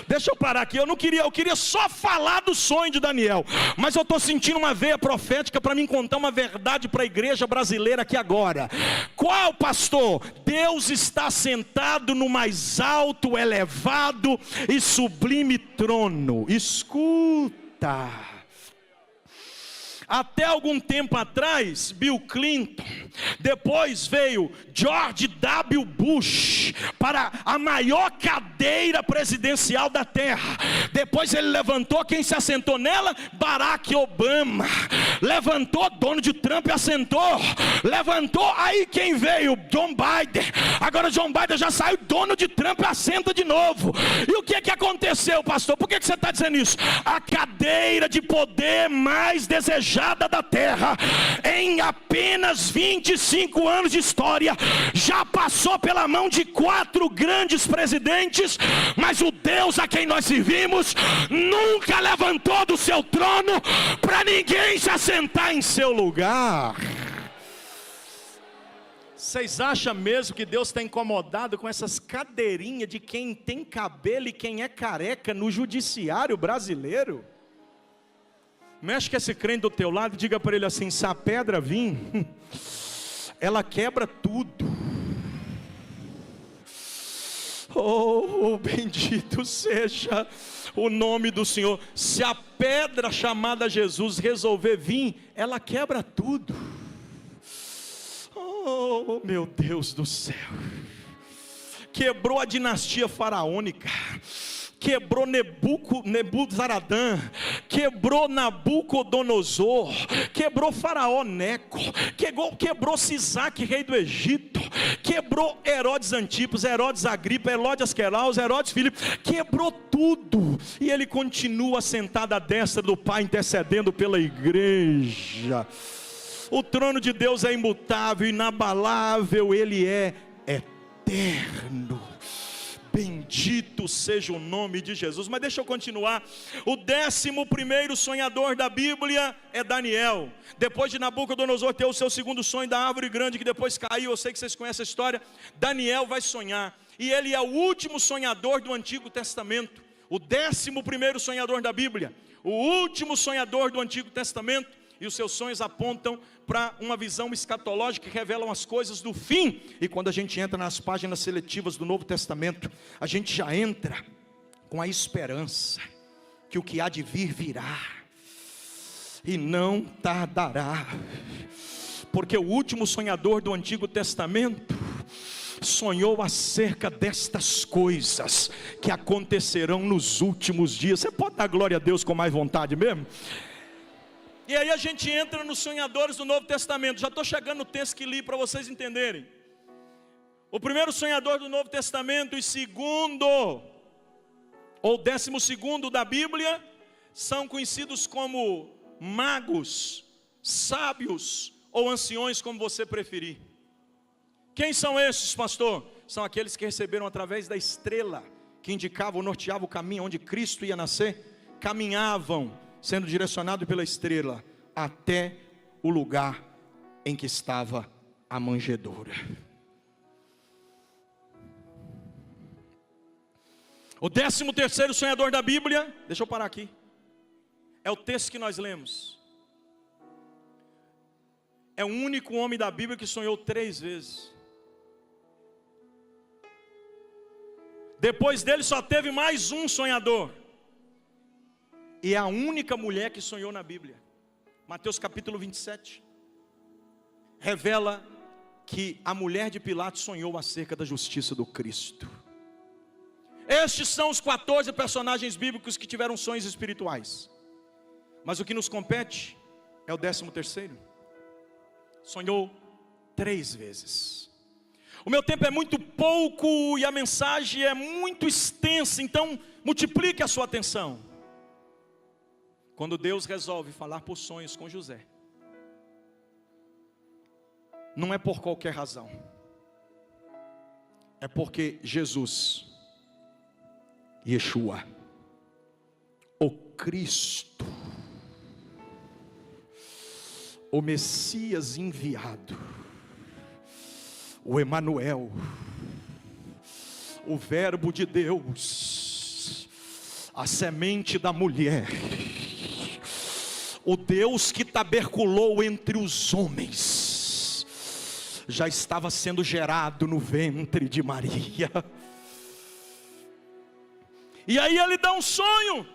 deixa eu parar aqui, eu queria só falar do sonho de Daniel, mas eu estou sentindo uma veia profética para me contar uma verdade para a igreja brasileira aqui agora. Qual, pastor? Deus está sentado no mais alto, elevado e sublime trono. Escuta. Até algum tempo atrás, Bill Clinton, depois veio George W. Bush, para a maior cadeira presidencial da terra. Depois ele levantou, quem se assentou nela? Barack Obama. Levantou, dono de Trump assentou. Levantou, aí quem veio? John Biden. Agora John Biden já saiu, dono de Trump assenta de novo. E o que aconteceu, pastor? Por que você está dizendo isso? A cadeira de poder mais desejada da terra, em apenas 25 anos de história, já passou pela mão de 4 grandes presidentes, mas o Deus a quem nós servimos nunca levantou do seu trono para ninguém se assentar em seu lugar. Vocês acham mesmo que Deus está incomodado com essas cadeirinhas de quem tem cabelo e quem é careca no judiciário brasileiro? Mexe com esse crente do teu lado e diga para ele assim: se a pedra vir, ela quebra tudo. Oh, bendito seja o nome do Senhor. Se a pedra chamada Jesus resolver vir, ela quebra tudo. Oh, meu Deus do céu. Quebrou a dinastia faraônica, quebrou Nebuzaradã, quebrou Nabucodonosor, quebrou Faraó Neco, quebrou Sisaque, rei do Egito, quebrou Herodes Antipas, Herodes Agripa, Herodes Asquelaus, Herodes Filipe, quebrou tudo, e ele continua sentado à destra do Pai, intercedendo pela igreja. O trono de Deus é imutável, inabalável, ele é eterno. Bendito seja o nome de Jesus. Mas deixa eu continuar. O 11º sonhador da Bíblia é Daniel. Depois de Nabucodonosor ter o seu segundo sonho da árvore grande que depois caiu, eu sei que vocês conhecem a história. Daniel vai sonhar, e ele é o último sonhador do Antigo Testamento. O 11º sonhador da Bíblia, o último sonhador do Antigo Testamento. E os seus sonhos apontam para uma visão escatológica que revelam as coisas do fim. E quando a gente entra nas páginas seletivas do Novo Testamento, a gente já entra com a esperança que o que há de vir virá, e não tardará. Porque o último sonhador do Antigo Testamento sonhou acerca destas coisas que acontecerão nos últimos dias. Você pode dar glória a Deus com mais vontade mesmo? E aí a gente entra nos sonhadores do Novo Testamento. Já estou chegando no texto que li para vocês entenderem. O primeiro sonhador do Novo Testamento e segundo, ou 12º da Bíblia, são conhecidos como magos, sábios ou anciões, como você preferir. Quem são esses, pastor? São aqueles que receberam através da estrela que indicava ou norteava o caminho onde Cristo ia nascer. Caminhavam sendo direcionado pela estrela até o lugar em que estava a manjedoura. O 13º sonhador da Bíblia, deixa eu parar aqui, é o texto que nós lemos. É o único homem da Bíblia que sonhou 3 vezes. Depois dele só teve mais um sonhador. E é a única mulher que sonhou na Bíblia. Mateus capítulo 27. Revela que a mulher de Pilatos sonhou acerca da justiça do Cristo. Estes são os 14 personagens bíblicos que tiveram sonhos espirituais. Mas o que nos compete é o 13º. Sonhou 3 vezes. O meu tempo é muito pouco e a mensagem é muito extensa, então multiplique a sua atenção. Quando Deus resolve falar por sonhos com José, não é por qualquer razão. É porque Jesus, Yeshua, o Cristo, o Messias enviado, o Emanuel, o Verbo de Deus, a semente da mulher, o Deus que taberculou entre os homens, já estava sendo gerado no ventre de Maria. E aí ele dá um sonho.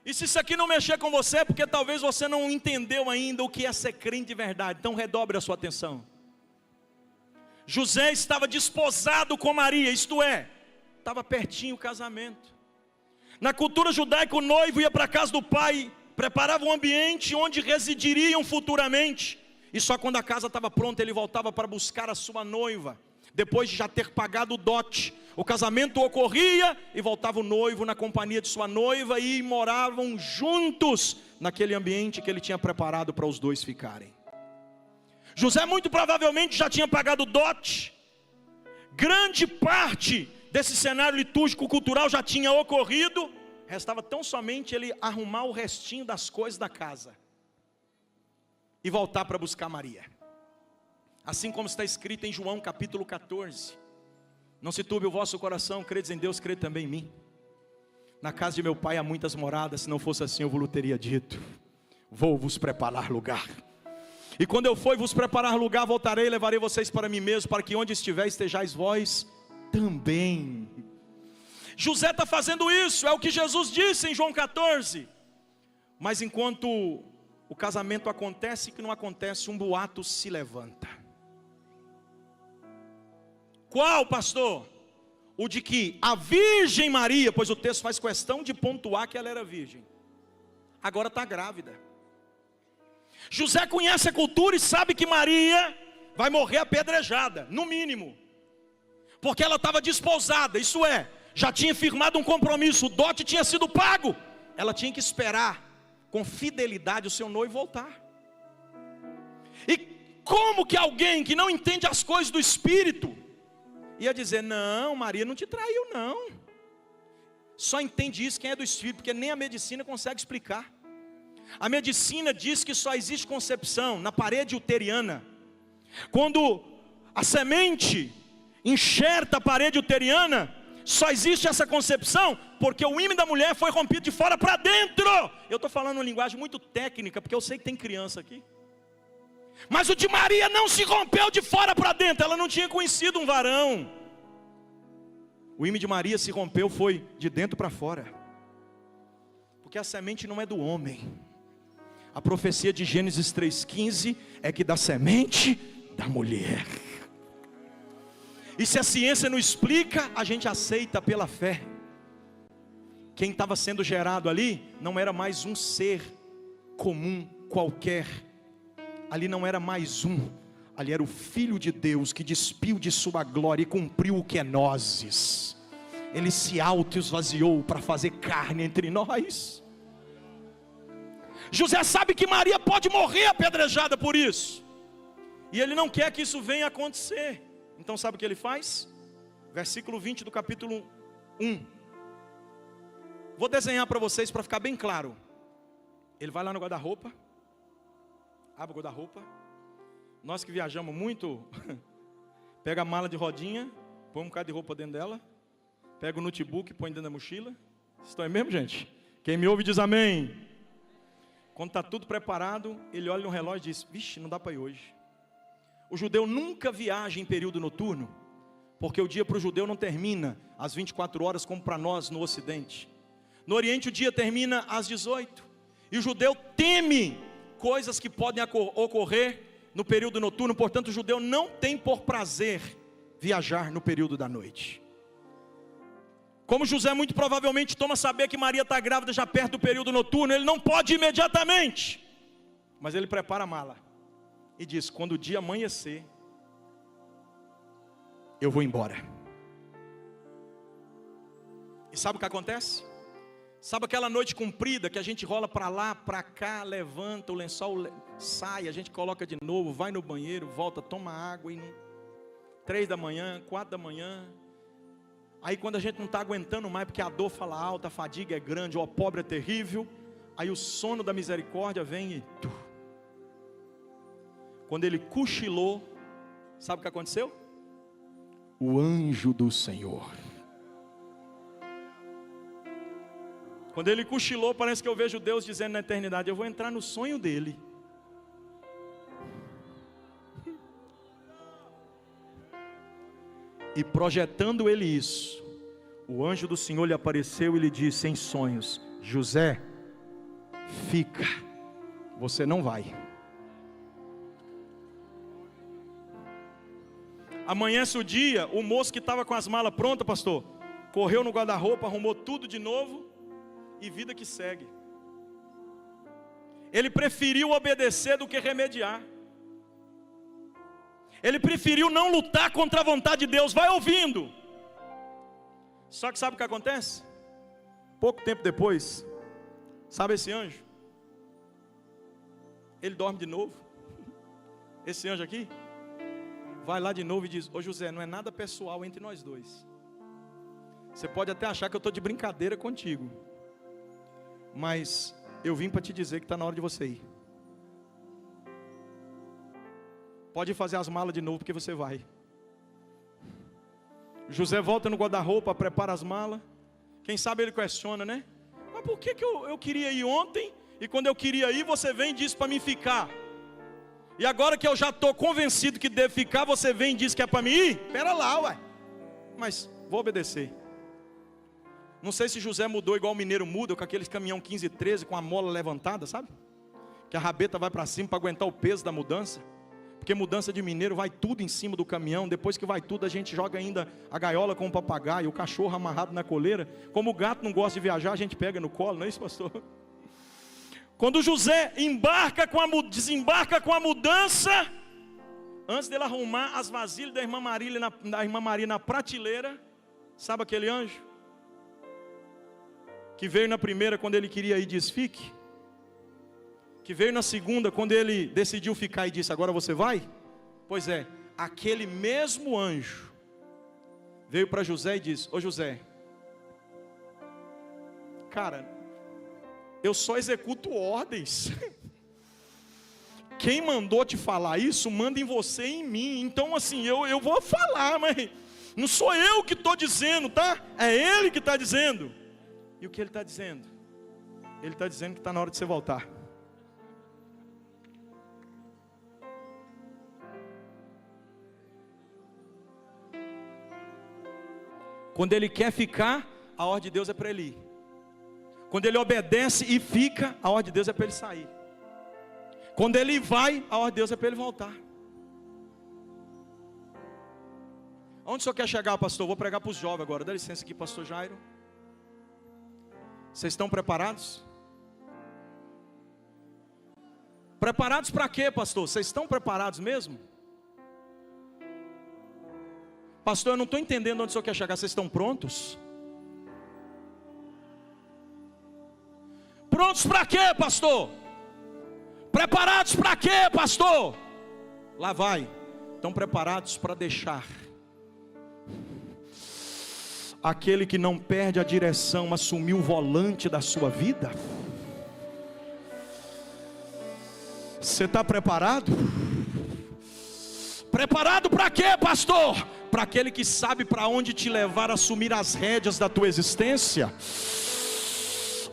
E se isso aqui não mexer com você, é porque talvez você não entendeu ainda o que é ser crente de verdade. Então redobre a sua atenção. José estava desposado com Maria, isto é, estava pertinho o casamento. Na cultura judaica, o noivo ia para a casa do pai, preparava um ambiente onde residiriam futuramente. E só quando a casa estava pronta, ele voltava para buscar a sua noiva. Depois de já ter pagado o dote, o casamento ocorria e voltava o noivo na companhia de sua noiva e moravam juntos naquele ambiente que ele tinha preparado para os dois ficarem. José muito provavelmente já tinha pagado o dote. Grande parte desse cenário litúrgico cultural já tinha ocorrido. Restava tão somente ele arrumar o restinho das coisas da casa e voltar para buscar Maria. Assim como está escrito em João capítulo 14. Não se turbe o vosso coração, credes em Deus, crede também em mim. Na casa de meu pai há muitas moradas, se não fosse assim eu vos teria dito. Vou vos preparar lugar. E quando eu for vos preparar lugar, voltarei e levarei vocês para mim mesmo, para que onde estiver estejais vós também. José está fazendo isso, é o que Jesus disse em João 14. Mas enquanto o casamento acontece, que não acontece, um boato se levanta. Qual, pastor? O de que a Virgem Maria, pois o texto faz questão de pontuar que ela era virgem, agora está grávida. José conhece a cultura e sabe que Maria vai morrer apedrejada, no mínimo, porque ela estava desposada, isso é, já tinha firmado um compromisso, o dote tinha sido pago, ela tinha que esperar com fidelidade o seu noivo voltar. E como que alguém que não entende as coisas do Espírito ia dizer, não, Maria não te traiu não? Só entende isso quem é do Espírito, porque nem a medicina consegue explicar. A medicina diz que só existe concepção na parede uteriana. Quando a semente enxerta a parede uteriana, só existe essa concepção porque o ímen da mulher foi rompido de fora para dentro. Eu estou falando uma linguagem muito técnica, porque eu sei que tem criança aqui. Mas o de Maria não se rompeu de fora para dentro, ela não tinha conhecido um varão. O ímen de Maria se rompeu, foi de dentro para fora. Porque a semente não é do homem. A profecia de Gênesis 3,15 é que da semente da mulher. E se a ciência não explica, a gente aceita pela fé. Quem estava sendo gerado ali não era mais um ser comum qualquer. Ali não era mais um. Ali era o Filho de Deus que despiu de sua glória e cumpriu o kenoses. Ele se auto-esvaziou para fazer carne entre nós. José sabe que Maria pode morrer apedrejada por isso. E ele não quer que isso venha acontecer. Então sabe o que ele faz? Versículo 20 do capítulo 1. Vou desenhar para vocês para ficar bem claro. Ele vai lá no guarda-roupa. Abre o guarda-roupa. Nós que viajamos muito, pega a mala de rodinha, põe um bocado de roupa dentro dela, pega o notebook, põe dentro da mochila. Estão aí mesmo, gente? Quem me ouve diz amém. Quando está tudo preparado, ele olha no relógio e diz, vixe, não dá para ir hoje. O judeu nunca viaja em período noturno, porque o dia para o judeu não termina às 24 horas como para nós no ocidente. No Oriente o dia termina às 18. E o judeu teme coisas que podem ocorrer no período noturno. Portanto, o judeu não tem por prazer viajar no período da noite. Como José muito provavelmente toma saber que Maria está grávida já perto do período noturno, ele não pode ir imediatamente. Mas ele prepara a mala e diz, quando o dia amanhecer, eu vou embora. E sabe o que acontece? Sabe aquela noite comprida que a gente rola para lá, para cá, levanta, o lençol sai, a gente coloca de novo, vai no banheiro, volta, toma água, e 3 da manhã, 4 da manhã. Aí quando a gente não está aguentando mais, porque a dor fala alta, a fadiga é grande, o pobre é terrível, aí o sono da misericórdia vem e... Quando ele cochilou, sabe o que aconteceu? O anjo do Senhor. Quando ele cochilou, parece que eu vejo Deus dizendo na eternidade, eu vou entrar no sonho dele. E projetando ele isso, o anjo do Senhor lhe apareceu e lhe disse em sonhos, José, fica, você não vai. Amanhece o dia, o moço que estava com as malas prontas, pastor, correu no guarda-roupa, arrumou tudo de novo, e vida que segue. Ele preferiu obedecer do que remediar. Ele preferiu não lutar contra a vontade de Deus. Vai ouvindo. Só que sabe o que acontece? Pouco tempo depois, sabe esse anjo? Ele dorme de novo. Esse anjo aqui vai lá de novo e diz, ô José, não é nada pessoal entre nós dois. Você pode até achar que eu estou de brincadeira contigo, mas eu vim para te dizer que está na hora de você ir. Pode fazer as malas de novo, porque você vai. José volta no guarda-roupa, prepara as malas. Quem sabe ele questiona, né? Mas por que eu queria ir ontem, e quando eu queria ir, você vem e diz para mim ficar? E agora que eu já estou convencido que devo ficar, você vem e diz que é para mim ir? Pera lá, ué. Mas vou obedecer. Não sei se José mudou igual o mineiro muda, com aqueles caminhão 15 e 13, com a mola levantada, sabe? Que a rabeta vai para cima para aguentar o peso da mudança. Porque mudança de mineiro vai tudo em cima do caminhão. Depois que vai tudo, a gente joga ainda a gaiola com o papagaio, o cachorro amarrado na coleira. Como o gato não gosta de viajar, a gente pega no colo, não é isso, pastor? Quando José desembarca com a mudança, antes dele arrumar as vasilhas da irmã Maria na prateleira, sabe aquele anjo? Que veio na primeira quando ele queria ir, diz fique. Que veio na segunda quando ele decidiu ficar e disse agora você vai? Pois é, aquele mesmo anjo veio para José e disse, ô José, cara, eu só executo ordens. Quem mandou te falar isso, manda em você e em mim. Então assim, eu vou falar, mas não sou eu que estou dizendo, tá? É ele que está dizendo. E o que ele está dizendo? Ele está dizendo que está na hora de você voltar. Quando ele quer ficar, a ordem de Deus é para ele ir. Quando ele obedece e fica, a ordem de Deus é para ele sair. Quando ele vai, a ordem de Deus é para ele voltar. Onde o senhor quer chegar, pastor? Vou pregar para os jovens agora. Dá licença aqui, pastor Jairo. Vocês estão preparados? Preparados para quê, pastor? Vocês estão preparados mesmo? Pastor, eu não estou entendendo onde o senhor quer chegar. Vocês estão prontos? Prontos para quê, pastor? Preparados para quê, pastor? Lá vai. Estão preparados para deixar aquele que não perde a direção assumir o volante da sua vida? Você está preparado? Preparado para quê, pastor? Para aquele que sabe para onde te levar a assumir as rédeas da tua existência.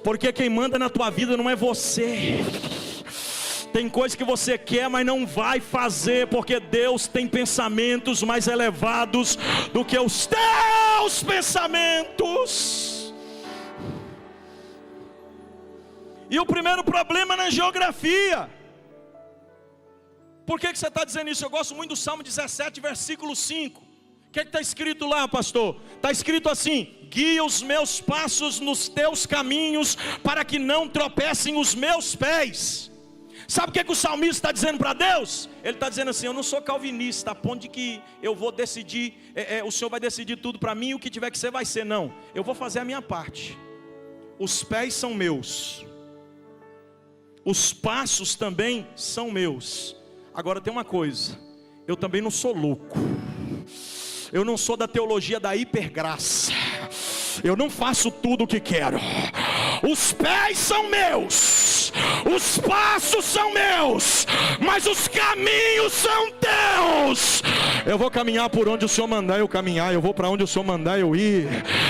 Porque quem manda na tua vida não é você. Tem coisa que você quer, mas não vai fazer, porque Deus tem pensamentos mais elevados do que os teus pensamentos. E o primeiro problema na geografia. Por que você está dizendo isso? Eu gosto muito do Salmo 17, versículo 5. O que está escrito lá, pastor? Está escrito assim: guia os meus passos nos teus caminhos, para que não tropecem os meus pés. Sabe o que o salmista está dizendo para Deus? Ele está dizendo assim: eu não sou calvinista, a ponto de que eu vou decidir, o Senhor vai decidir tudo para mim, e o que tiver que ser vai ser. Não, eu vou fazer a minha parte. Os pés são meus, os passos também são meus. Agora tem uma coisa, eu também não sou louco, eu não sou da teologia da hipergraça, eu não faço tudo o que quero. Os pés são meus, os passos são meus, mas os caminhos são teus. Eu vou caminhar por onde o Senhor mandar eu caminhar, eu vou para onde o Senhor mandar eu ir.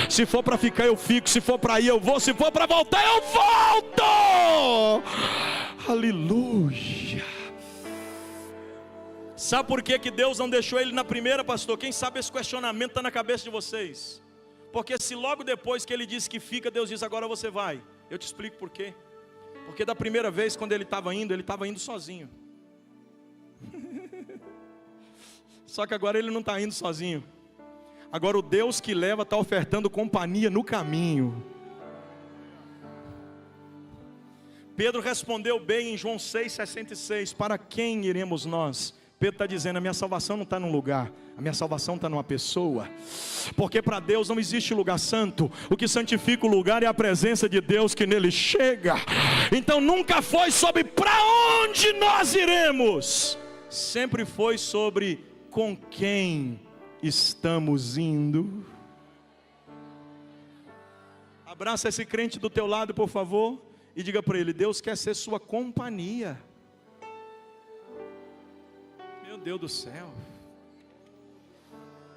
Se for para ficar eu fico, se for para ir eu vou, se for para voltar eu volto. Aleluia. Sabe por que Deus não deixou ele na primeira, pastor? Quem sabe esse questionamento está na cabeça de vocês. Porque se logo depois que ele disse que fica, Deus diz: agora você vai. Eu te explico por quê. Porque da primeira vez, quando ele estava indo sozinho. Só que agora ele não está indo sozinho. Agora o Deus que leva está ofertando companhia no caminho. Pedro respondeu bem em João 6,66: para quem iremos nós? Pedro está dizendo: a minha salvação não está num lugar, a minha salvação está numa pessoa. Porque para Deus não existe lugar santo, o que santifica o lugar é a presença de Deus que nele chega. Então nunca foi sobre para onde nós iremos, sempre foi sobre com quem estamos indo. Abraça esse crente do teu lado, por favor, e diga para ele: Deus quer ser sua companhia. Meu Deus do céu.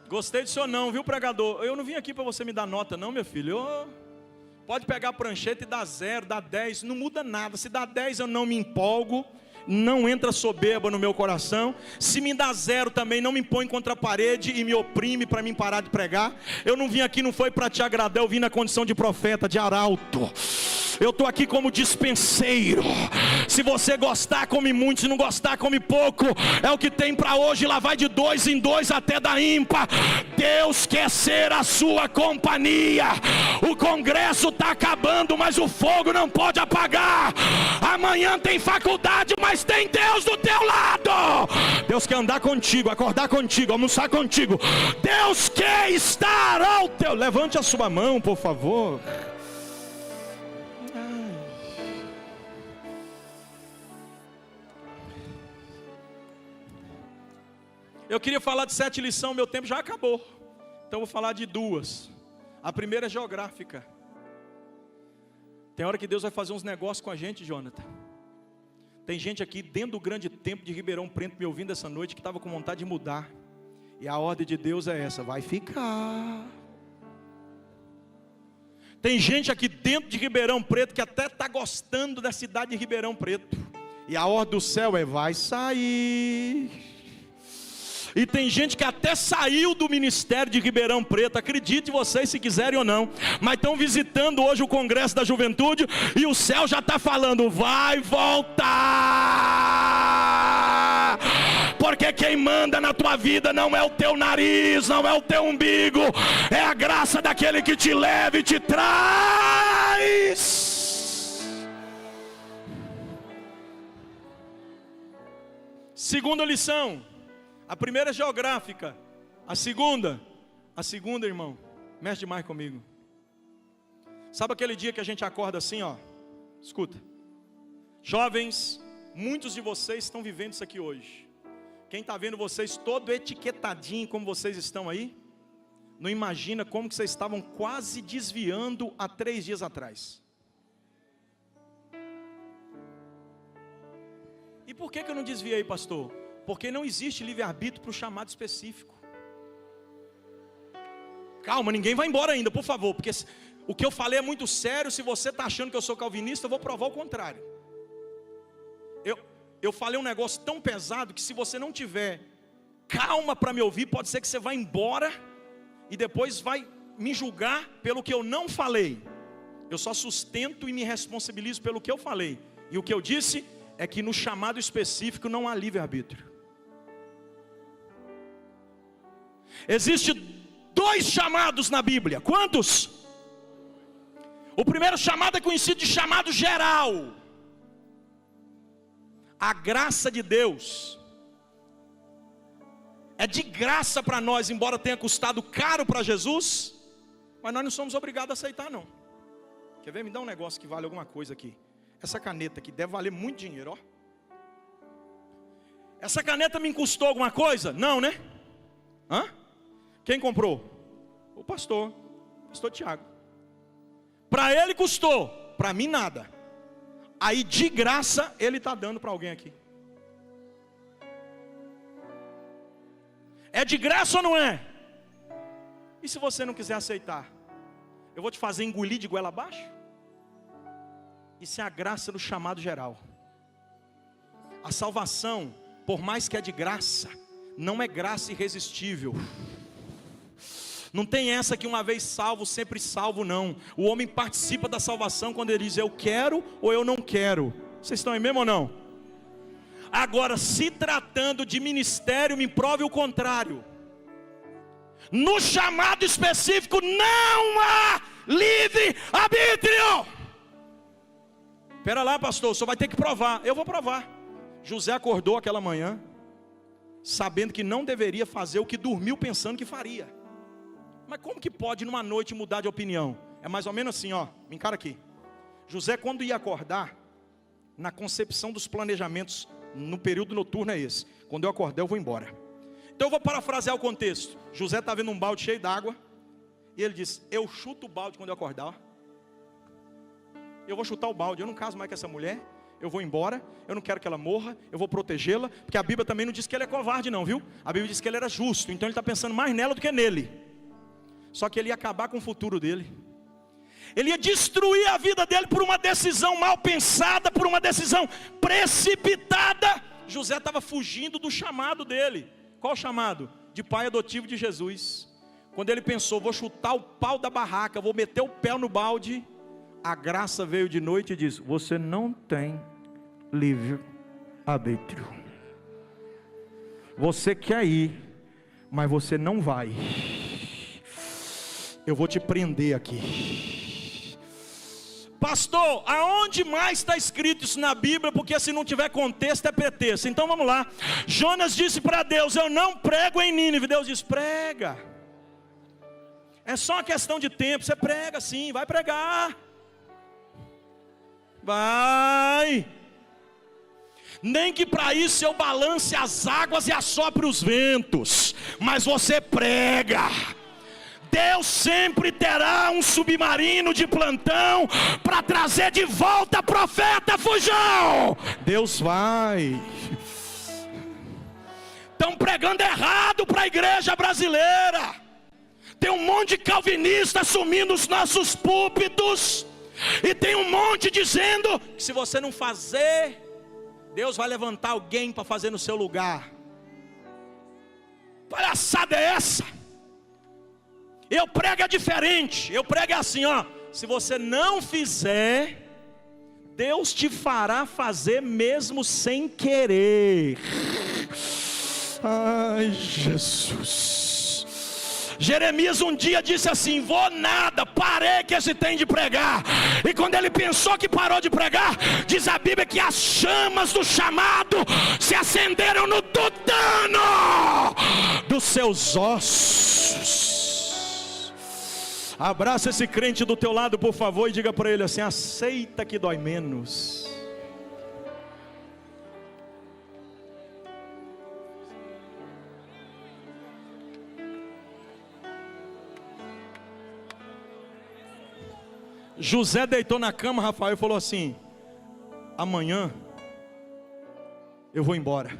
Gostei disso ou não, viu, pregador? Eu não vim aqui para você me dar nota não, meu filho. Pode pegar a prancheta e dar 0, dar 10, não muda nada. Se dá 10 eu não me empolgo, não entra soberba no meu coração. Se me dá 0 também, não me põe contra a parede e me oprime para mim parar de pregar. Eu não vim aqui, não foi para te agradar, eu vim na condição de profeta, de arauto. Eu estou aqui como dispenseiro. Se você gostar, come muito. Se não gostar, come pouco. É o que tem para hoje. Lá vai de 2 em 2 até da ímpar. Deus quer ser a sua companhia. O congresso está acabando, mas o fogo não pode apagar. Amanhã tem faculdade, mas tem Deus do teu lado. Deus quer andar contigo, acordar contigo, almoçar contigo. Deus quer estar ao teu... Levante a sua mão, por favor. Eu queria falar de 7 lições, meu tempo já acabou. Então eu vou falar de 2. A primeira é geográfica. Tem hora que Deus vai fazer uns negócios com a gente, Jonathan. Tem gente aqui dentro do grande templo de Ribeirão Preto me ouvindo essa noite que estava com vontade de mudar. E a ordem de Deus é essa: vai ficar. Tem gente aqui dentro de Ribeirão Preto que até está gostando da cidade de Ribeirão Preto. E a ordem do céu é: vai sair. E tem gente que até saiu do ministério de Ribeirão Preto, acredite vocês se quiserem ou não, mas estão visitando hoje o Congresso da Juventude, e o céu já está falando: vai voltar. Porque quem manda na tua vida não é o teu nariz, não é o teu umbigo, é a graça daquele que te leva e te traz. Segunda lição. A primeira é geográfica. A segunda, irmão, mexe demais comigo. Sabe aquele dia que a gente acorda assim, ó? Escuta. Jovens, muitos de vocês estão vivendo isso aqui hoje. Quem está vendo vocês todo etiquetadinho como vocês estão aí, não imagina como que vocês estavam quase desviando há 3 dias atrás. E por que eu não desviei, pastor? Porque não existe livre-arbítrio para o chamado específico. Calma, ninguém vai embora ainda, por favor. Porque o que eu falei é muito sério. Se você está achando que eu sou calvinista, eu vou provar o contrário. Eu falei um negócio tão pesado que se você não tiver calma para me ouvir, pode ser que você vá embora e depois vai me julgar pelo que eu não falei. Eu só sustento e me responsabilizo pelo que eu falei. E o que eu disse é que no chamado específico não há livre-arbítrio. Existem 2 chamados na Bíblia. Quantos? O primeiro chamado é conhecido de chamado geral. A graça de Deus é de graça para nós, embora tenha custado caro para Jesus, mas nós não somos obrigados a aceitar não. Quer ver? Me dá um negócio que vale alguma coisa aqui. Essa caneta aqui deve valer muito dinheiro, ó. Essa caneta me custou alguma coisa? Não, né? Hã? Quem comprou? O pastor Tiago. Para ele custou, para mim nada. Aí de graça ele está dando para alguém aqui. É de graça ou não é? E se você não quiser aceitar? Eu vou te fazer engolir de goela abaixo? Isso é a graça do chamado geral. A salvação, por mais que é de graça, não é graça irresistível. Não tem essa que uma vez salvo, sempre salvo, não. O homem participa da salvação quando ele diz eu quero ou eu não quero. Vocês estão aí mesmo ou não? Agora, se tratando de ministério, me prove o contrário. No chamado específico não há livre-arbítrio. Espera lá, pastor, o senhor vai ter que provar. Eu vou provar. José acordou aquela manhã sabendo que não deveria fazer o que dormiu pensando que faria. Mas como que pode numa noite mudar de opinião? É mais ou menos assim, ó, me encara aqui. José, quando ia acordar, na concepção dos planejamentos, no período noturno é esse. Quando eu acordar eu vou embora. Então eu vou parafrasear o contexto. José está vendo um balde cheio d'água, e ele diz, eu chuto o balde quando eu acordar, ó. Eu vou chutar o balde, eu não caso mais com essa mulher, eu vou embora, eu não quero que ela morra, eu vou protegê-la, porque a Bíblia também não diz que ele é covarde não, viu? A Bíblia diz que ele era justo, então ele está pensando mais nela do que nele. Só que ele ia acabar com o futuro dele. Ele ia destruir a vida dele por uma decisão mal pensada, por uma decisão precipitada. José estava fugindo do chamado dele. Qual chamado? De pai adotivo de Jesus. Quando ele pensou, vou chutar o pau da barraca, vou meter o pé no balde, a graça veio de noite e disse, você não tem livre-arbítrio. Você quer ir, mas você não vai. Eu vou te prender aqui. Pastor, aonde mais está escrito isso na Bíblia? Porque se não tiver contexto é pretexto. Então vamos lá. Jonas disse para Deus, eu não prego em Nínive. Deus diz, prega. É só uma questão de tempo. Você prega sim, vai pregar. Vai. Nem que para isso eu balance as águas e assopre os ventos, mas você prega. Deus sempre terá um submarino de plantão para trazer de volta profeta fujão. Deus vai. Estão pregando errado para a igreja brasileira. Tem um monte de calvinista assumindo os nossos púlpitos, e tem um monte dizendo que se você não fazer, Deus vai levantar alguém para fazer no seu lugar. Palhaçada é essa? Eu prego é diferente. Eu prego é assim, ó. Se você não fizer, Deus te fará fazer mesmo sem querer. Ai, Jesus. Jeremias um dia disse assim, vou nada, parei que esse tem de pregar. E quando ele pensou que parou de pregar, diz a Bíblia que as chamas do chamado se acenderam no tutano dos seus ossos. Abraça esse crente do teu lado, por favor, e diga para ele assim, aceita que dói menos. José deitou na cama, Rafael, e falou assim, amanhã eu vou embora.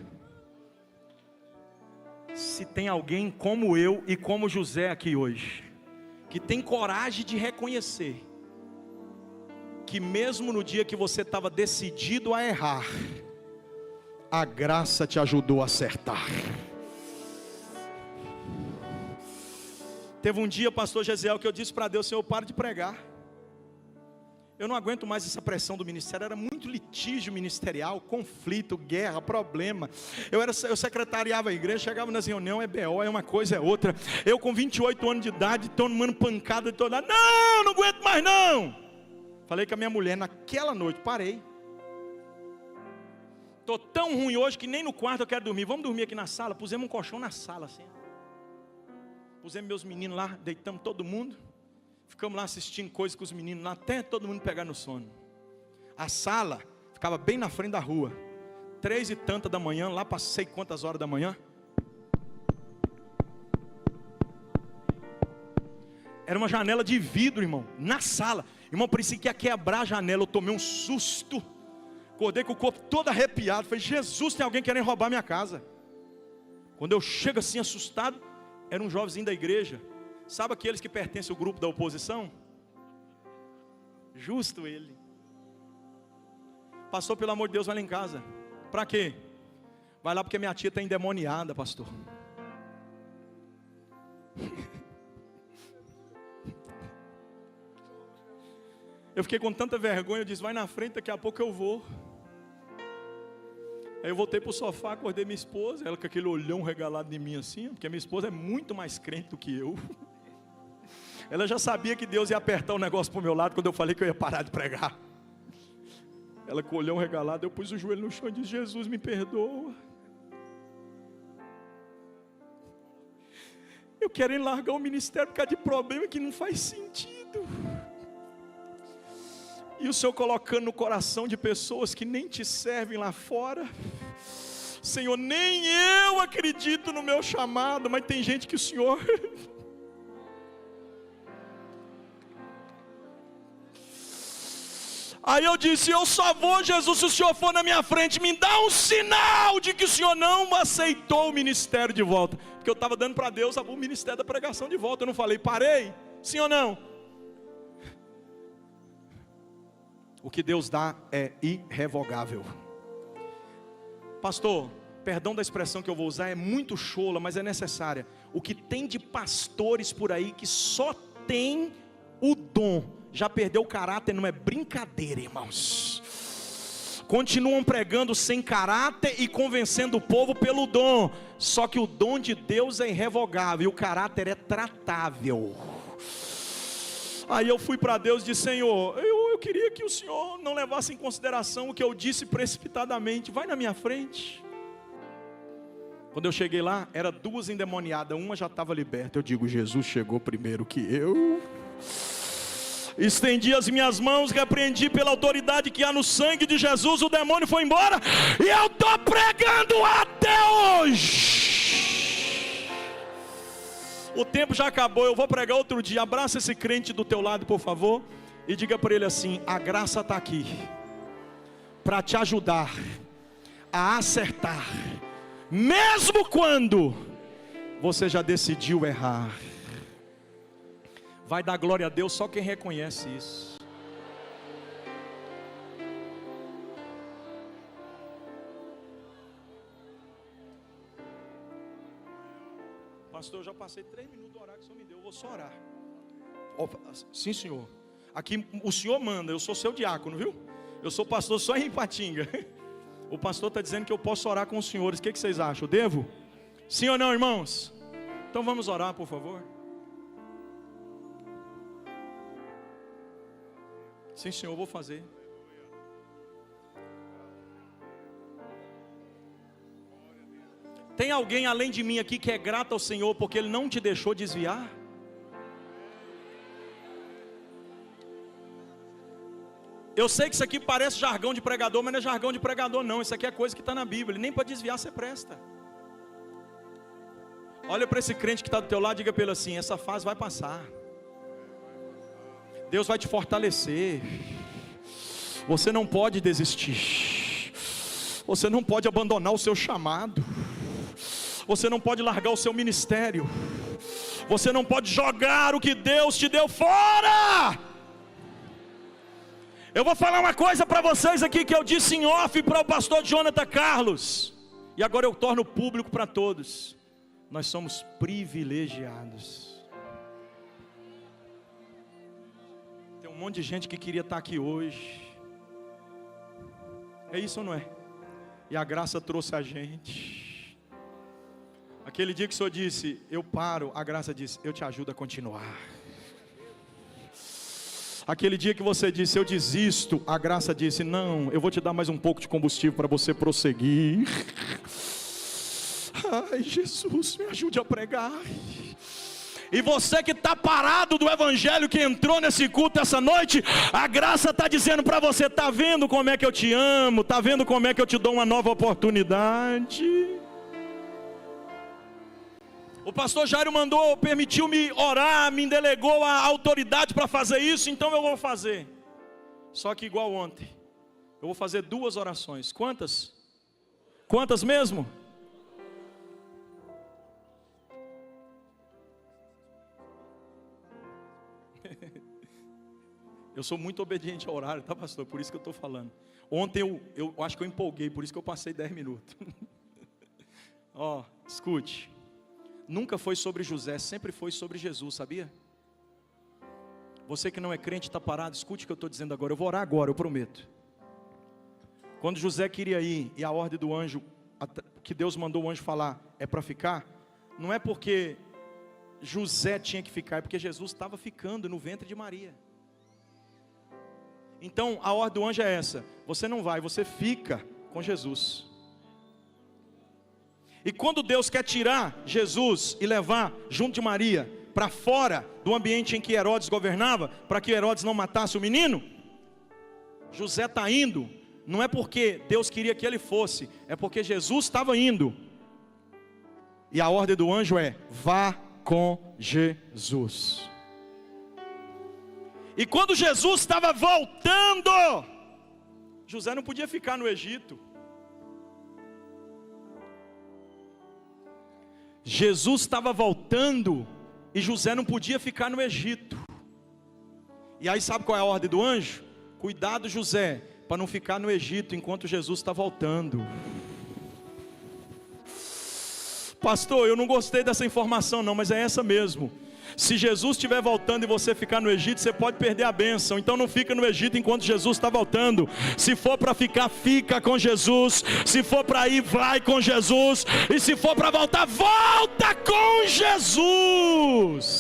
Se tem alguém como eu e como José aqui hoje, que tem coragem de reconhecer que mesmo no dia que você estava decidido a errar, a graça te ajudou a acertar. Teve um dia, pastor Gesiel, que eu disse para Deus: Senhor, para de pregar. Eu não aguento mais essa pressão do ministério. Era muito litígio ministerial, conflito, guerra, problema. Eu secretariava a igreja, chegava nas reuniões, é BO, é uma coisa, é outra. Eu com 28 anos de idade, tomando pancada de todo lado. Não aguento mais não. Falei com a minha mulher naquela noite, parei. Estou tão ruim hoje que nem no quarto eu quero dormir. Vamos dormir aqui na sala. Pusemos um colchão na sala assim. Pusemos meus meninos lá, deitamos todo mundo. Ficamos lá assistindo coisas com os meninos lá, até todo mundo pegar no sono. A sala ficava bem na frente da rua. 3 e tanta da manhã, lá para sei quantas horas da manhã. Era uma janela de vidro, irmão, na sala. Irmão, parecia que ia quebrar a janela. Eu tomei um susto. Acordei com o corpo todo arrepiado. Falei: Jesus, tem alguém querendo roubar minha casa. Quando eu chego assim assustado, era um jovenzinho da igreja. Sabe aqueles que pertencem ao grupo da oposição? Justo ele. Pastor, pelo amor de Deus, vai lá em casa. Para quê? Vai lá porque minha tia está endemoniada, pastor. Eu fiquei com tanta vergonha, eu disse: vai na frente, daqui a pouco eu vou. Aí eu voltei para o sofá, acordei minha esposa, ela com aquele olhão regalado em mim assim, porque minha esposa é muito mais crente do que eu. Ela já sabia que Deus ia apertar o negócio para o meu lado quando eu falei que eu ia parar de pregar. Ela com o olhão regalado, eu pus o joelho no chão e disse: Jesus, me perdoa. Eu quero largar o ministério por causa de problema que não faz sentido. E o Senhor colocando no coração de pessoas que nem te servem lá fora. Senhor, nem eu acredito no meu chamado, mas tem gente que o Senhor... Aí eu disse: eu só vou, Jesus, se o Senhor for na minha frente. Me dá um sinal de que o Senhor não aceitou o ministério de volta. Porque eu estava dando para Deus o ministério da pregação de volta. Eu não falei: parei, sim ou não? O que Deus dá é irrevogável. Pastor, perdão da expressão que eu vou usar, é muito chola, mas é necessária. O que tem de pastores por aí que só tem o dom, já perdeu o caráter, não é brincadeira, irmãos. Continuam pregando sem caráter e convencendo o povo pelo dom. Só que o dom de Deus é irrevogável e o caráter é tratável. Aí eu fui para Deus e disse: Senhor, eu queria que o Senhor não levasse em consideração o que eu disse precipitadamente. Vai na minha frente. Quando eu cheguei lá, era 2 endemoniadas, uma já estava liberta. Eu digo: Jesus chegou primeiro que eu. Estendi as minhas mãos, repreendi pela autoridade que há no sangue de Jesus, o demônio foi embora. E eu estou pregando até hoje. O tempo já acabou, eu vou pregar outro dia. Abraça esse crente do teu lado, por favor, e diga para ele assim: a graça está aqui para te ajudar a acertar, mesmo quando você já decidiu errar. Vai dar glória a Deus só quem reconhece isso. Pastor, eu já passei 3 minutos do horário que o Senhor me deu, eu vou só orar. Sim, senhor. Aqui o senhor manda, eu sou seu diácono, viu? Eu sou pastor só em Ipatinga. O pastor está dizendo que eu posso orar com os senhores. O que vocês acham? Eu devo? Sim ou não, irmãos? Então vamos orar, por favor. Sim, senhor, eu vou fazer. Tem alguém além de mim aqui que é grato ao Senhor porque Ele não te deixou desviar? Eu sei que isso aqui parece jargão de pregador, mas não é jargão de pregador não. Isso aqui é coisa que está na Bíblia. Nem para desviar você presta. Olha para esse crente que está do teu lado e diga para ele assim: essa fase vai passar. Deus vai te fortalecer. Você não pode desistir. Você não pode abandonar o seu chamado. Você não pode largar o seu ministério. Você não pode jogar o que Deus te deu fora. Eu vou falar uma coisa para vocês aqui que eu disse em off para o pastor Jonathan Carlos, e agora eu torno público para todos. Nós somos privilegiados. Tem um monte de gente que queria estar aqui hoje. É isso ou não é? E a graça trouxe a gente. Aquele dia que o Senhor disse, eu paro, a graça disse, eu te ajudo a continuar. Aquele dia que você disse, eu desisto, a graça disse, não, eu vou te dar mais um pouco de combustível para você prosseguir. Ai, Jesus, me ajude a pregar. E você que está parado do evangelho, que entrou nesse culto essa noite, a graça está dizendo para você, está vendo como é que eu te amo, está vendo como é que eu te dou uma nova oportunidade. O pastor Jairo permitiu-me orar, me delegou a autoridade para fazer isso, então eu vou fazer. Só que igual ontem, eu vou fazer 2 orações. Quantas? Quantas mesmo? Eu sou muito obediente ao horário, tá, pastor? Por isso que eu estou falando. Ontem eu acho que eu empolguei, por isso que eu passei 10 minutos. Ó, escute. Nunca foi sobre José, sempre foi sobre Jesus, sabia? Você que não é crente está parado, escute o que eu estou dizendo agora. Eu vou orar agora, eu prometo. Quando José queria ir, e a ordem do anjo, que Deus mandou o anjo falar, é para ficar, não é porque José tinha que ficar, é porque Jesus estava ficando no ventre de Maria. Então a ordem do anjo é essa: você não vai, você fica com Jesus. E quando Deus quer tirar Jesus e levar junto de Maria para fora do ambiente em que Herodes governava, para que Herodes não matasse o menino, José está indo, não é porque Deus queria que ele fosse, é porque Jesus estava indo. E a ordem do anjo é: vá com Jesus. E quando Jesus estava voltando, José não podia ficar no Egito. Jesus estava voltando e José não podia ficar no Egito. E aí sabe qual é a ordem do anjo? Cuidado, José, para não ficar no Egito enquanto Jesus está voltando. Pastor, eu não gostei dessa informação não, mas é essa mesmo. Se Jesus estiver voltando e você ficar no Egito, você pode perder a bênção. Então não fica no Egito enquanto Jesus está voltando. Se for para ficar, fica com Jesus. Se for para ir, vai com Jesus. E se for para voltar, volta com Jesus.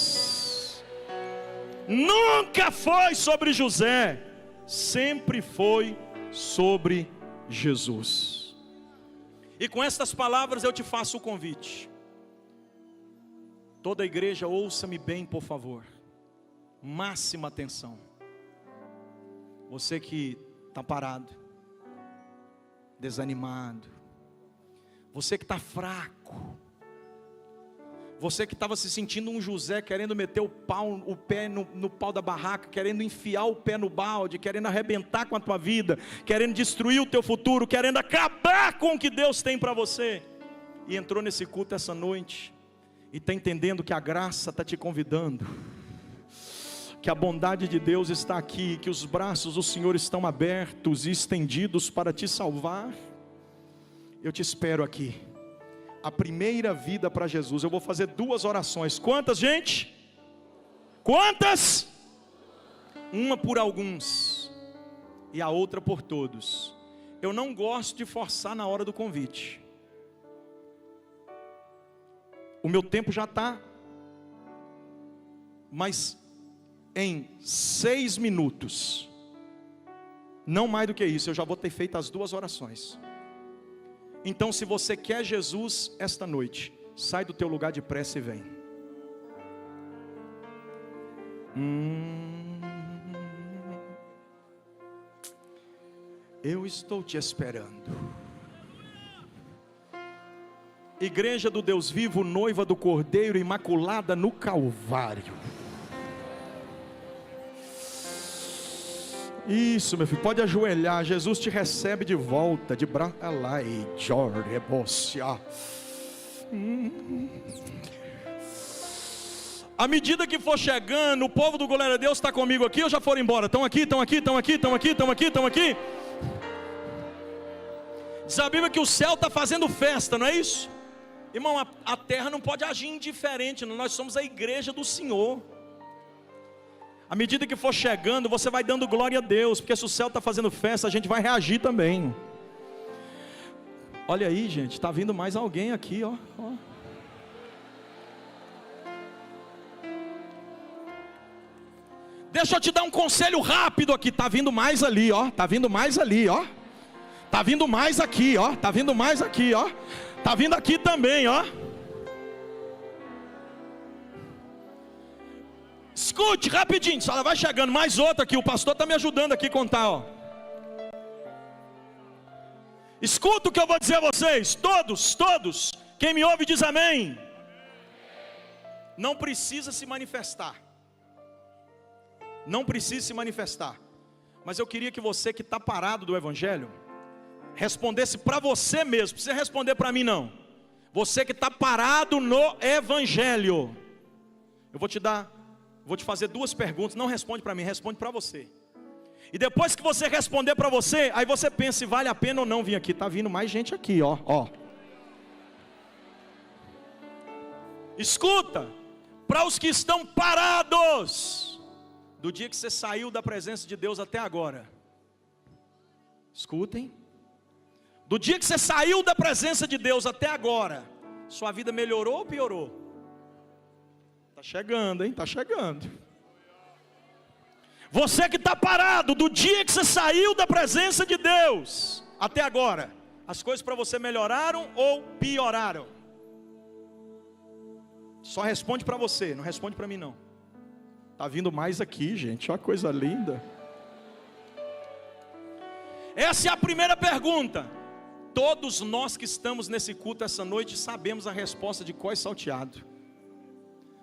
Nunca foi sobre José, sempre foi sobre Jesus. E com estas palavras eu te faço o convite. Toda a igreja, ouça-me bem, por favor. Máxima atenção. Você que está parado, desanimado, você que está fraco, você que estava se sentindo um José, querendo meter o pé no pau da barraca, querendo enfiar o pé no balde, querendo arrebentar com a tua vida, querendo destruir o teu futuro, querendo acabar com o que Deus tem para você, e entrou nesse culto essa noite, e está entendendo que a graça está te convidando, que a bondade de Deus está aqui, que os braços do Senhor estão abertos e estendidos para te salvar. Eu te espero aqui. A primeira vida para Jesus. Eu vou fazer 2 orações. Quantas, gente? Quantas? Uma por alguns e a outra por todos. Eu não gosto de forçar na hora do convite. O meu tempo já está, mas em 6 minutos, não mais do que isso, eu já vou ter feito as 2 orações. Então, se você quer Jesus esta noite, sai do teu lugar de pressa e vem. Eu estou te esperando. Igreja do Deus vivo, noiva do Cordeiro, imaculada no Calvário. Isso, meu filho, pode ajoelhar. Jesus te recebe de volta, de braço. À medida que for chegando, o povo do Glória a Deus está comigo aqui ou já foram embora? Estão aqui, estão aqui, estão aqui, estão aqui, estão aqui, estão aqui. Diz a Bíblia que o céu está fazendo festa, não é isso? Irmão, a terra não pode agir indiferente, nós somos a igreja do Senhor. À medida que for chegando, você vai dando glória a Deus, porque se o céu está fazendo festa, a gente vai reagir também. Olha aí, gente, está vindo mais alguém aqui, ó. Deixa eu te dar um conselho rápido aqui. Está vindo mais ali, ó. Está vindo mais ali, ó. Está vindo mais aqui, ó. Está vindo mais aqui, ó. Está vindo aqui também, ó. Escute rapidinho, só vai chegando mais outra aqui. O pastor está me ajudando aqui a contar, ó. Escuta o que eu vou dizer a vocês. Todos. Quem me ouve diz amém. Não precisa se manifestar. Não precisa se manifestar. Mas eu queria que você que está parado do Evangelho respondesse para você mesmo. Não precisa responder para mim não. Você que está parado no Evangelho. Eu vou te fazer duas perguntas. Não responde para mim, responde para você. E depois que você responder para você, aí você pensa se vale a pena ou não vir aqui. Está vindo mais gente aqui, ó. Escuta, para os que estão parados, do dia que você saiu da presença de Deus até agora. Escutem. Do dia que você saiu da presença de Deus até agora, sua vida melhorou ou piorou? Está chegando, hein? Está chegando. Você que está parado, do dia que você saiu da presença de Deus até agora, as coisas para você melhoraram ou pioraram? Só responde para você, não responde para mim não. Está vindo mais aqui, gente, olha que coisa linda. Essa é a primeira pergunta. Todos nós que estamos nesse culto essa noite sabemos a resposta de Có e Salteado.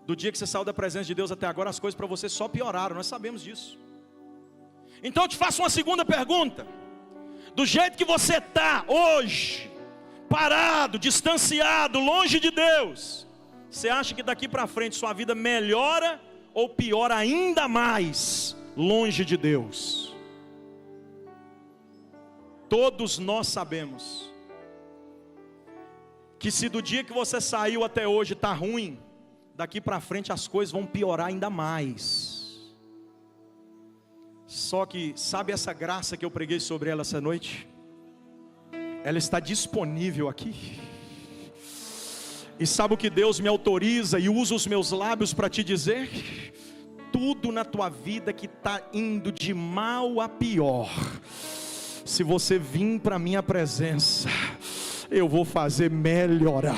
Do dia que você saiu da presença de Deus até agora, as coisas para você só pioraram, nós sabemos disso. Então eu te faço uma segunda pergunta. Do jeito que você está hoje, parado, distanciado, longe de Deus, você acha que daqui para frente sua vida melhora ou piora ainda mais longe de Deus? Todos nós sabemos que se do dia que você saiu até hoje está ruim, daqui para frente as coisas vão piorar ainda mais. Só que sabe essa graça que eu preguei sobre ela essa noite? Ela está disponível aqui. E sabe o que Deus me autoriza e usa os meus lábios para te dizer? Tudo na tua vida que está indo de mal a pior, se você vir para a minha presença, eu vou fazer melhorar.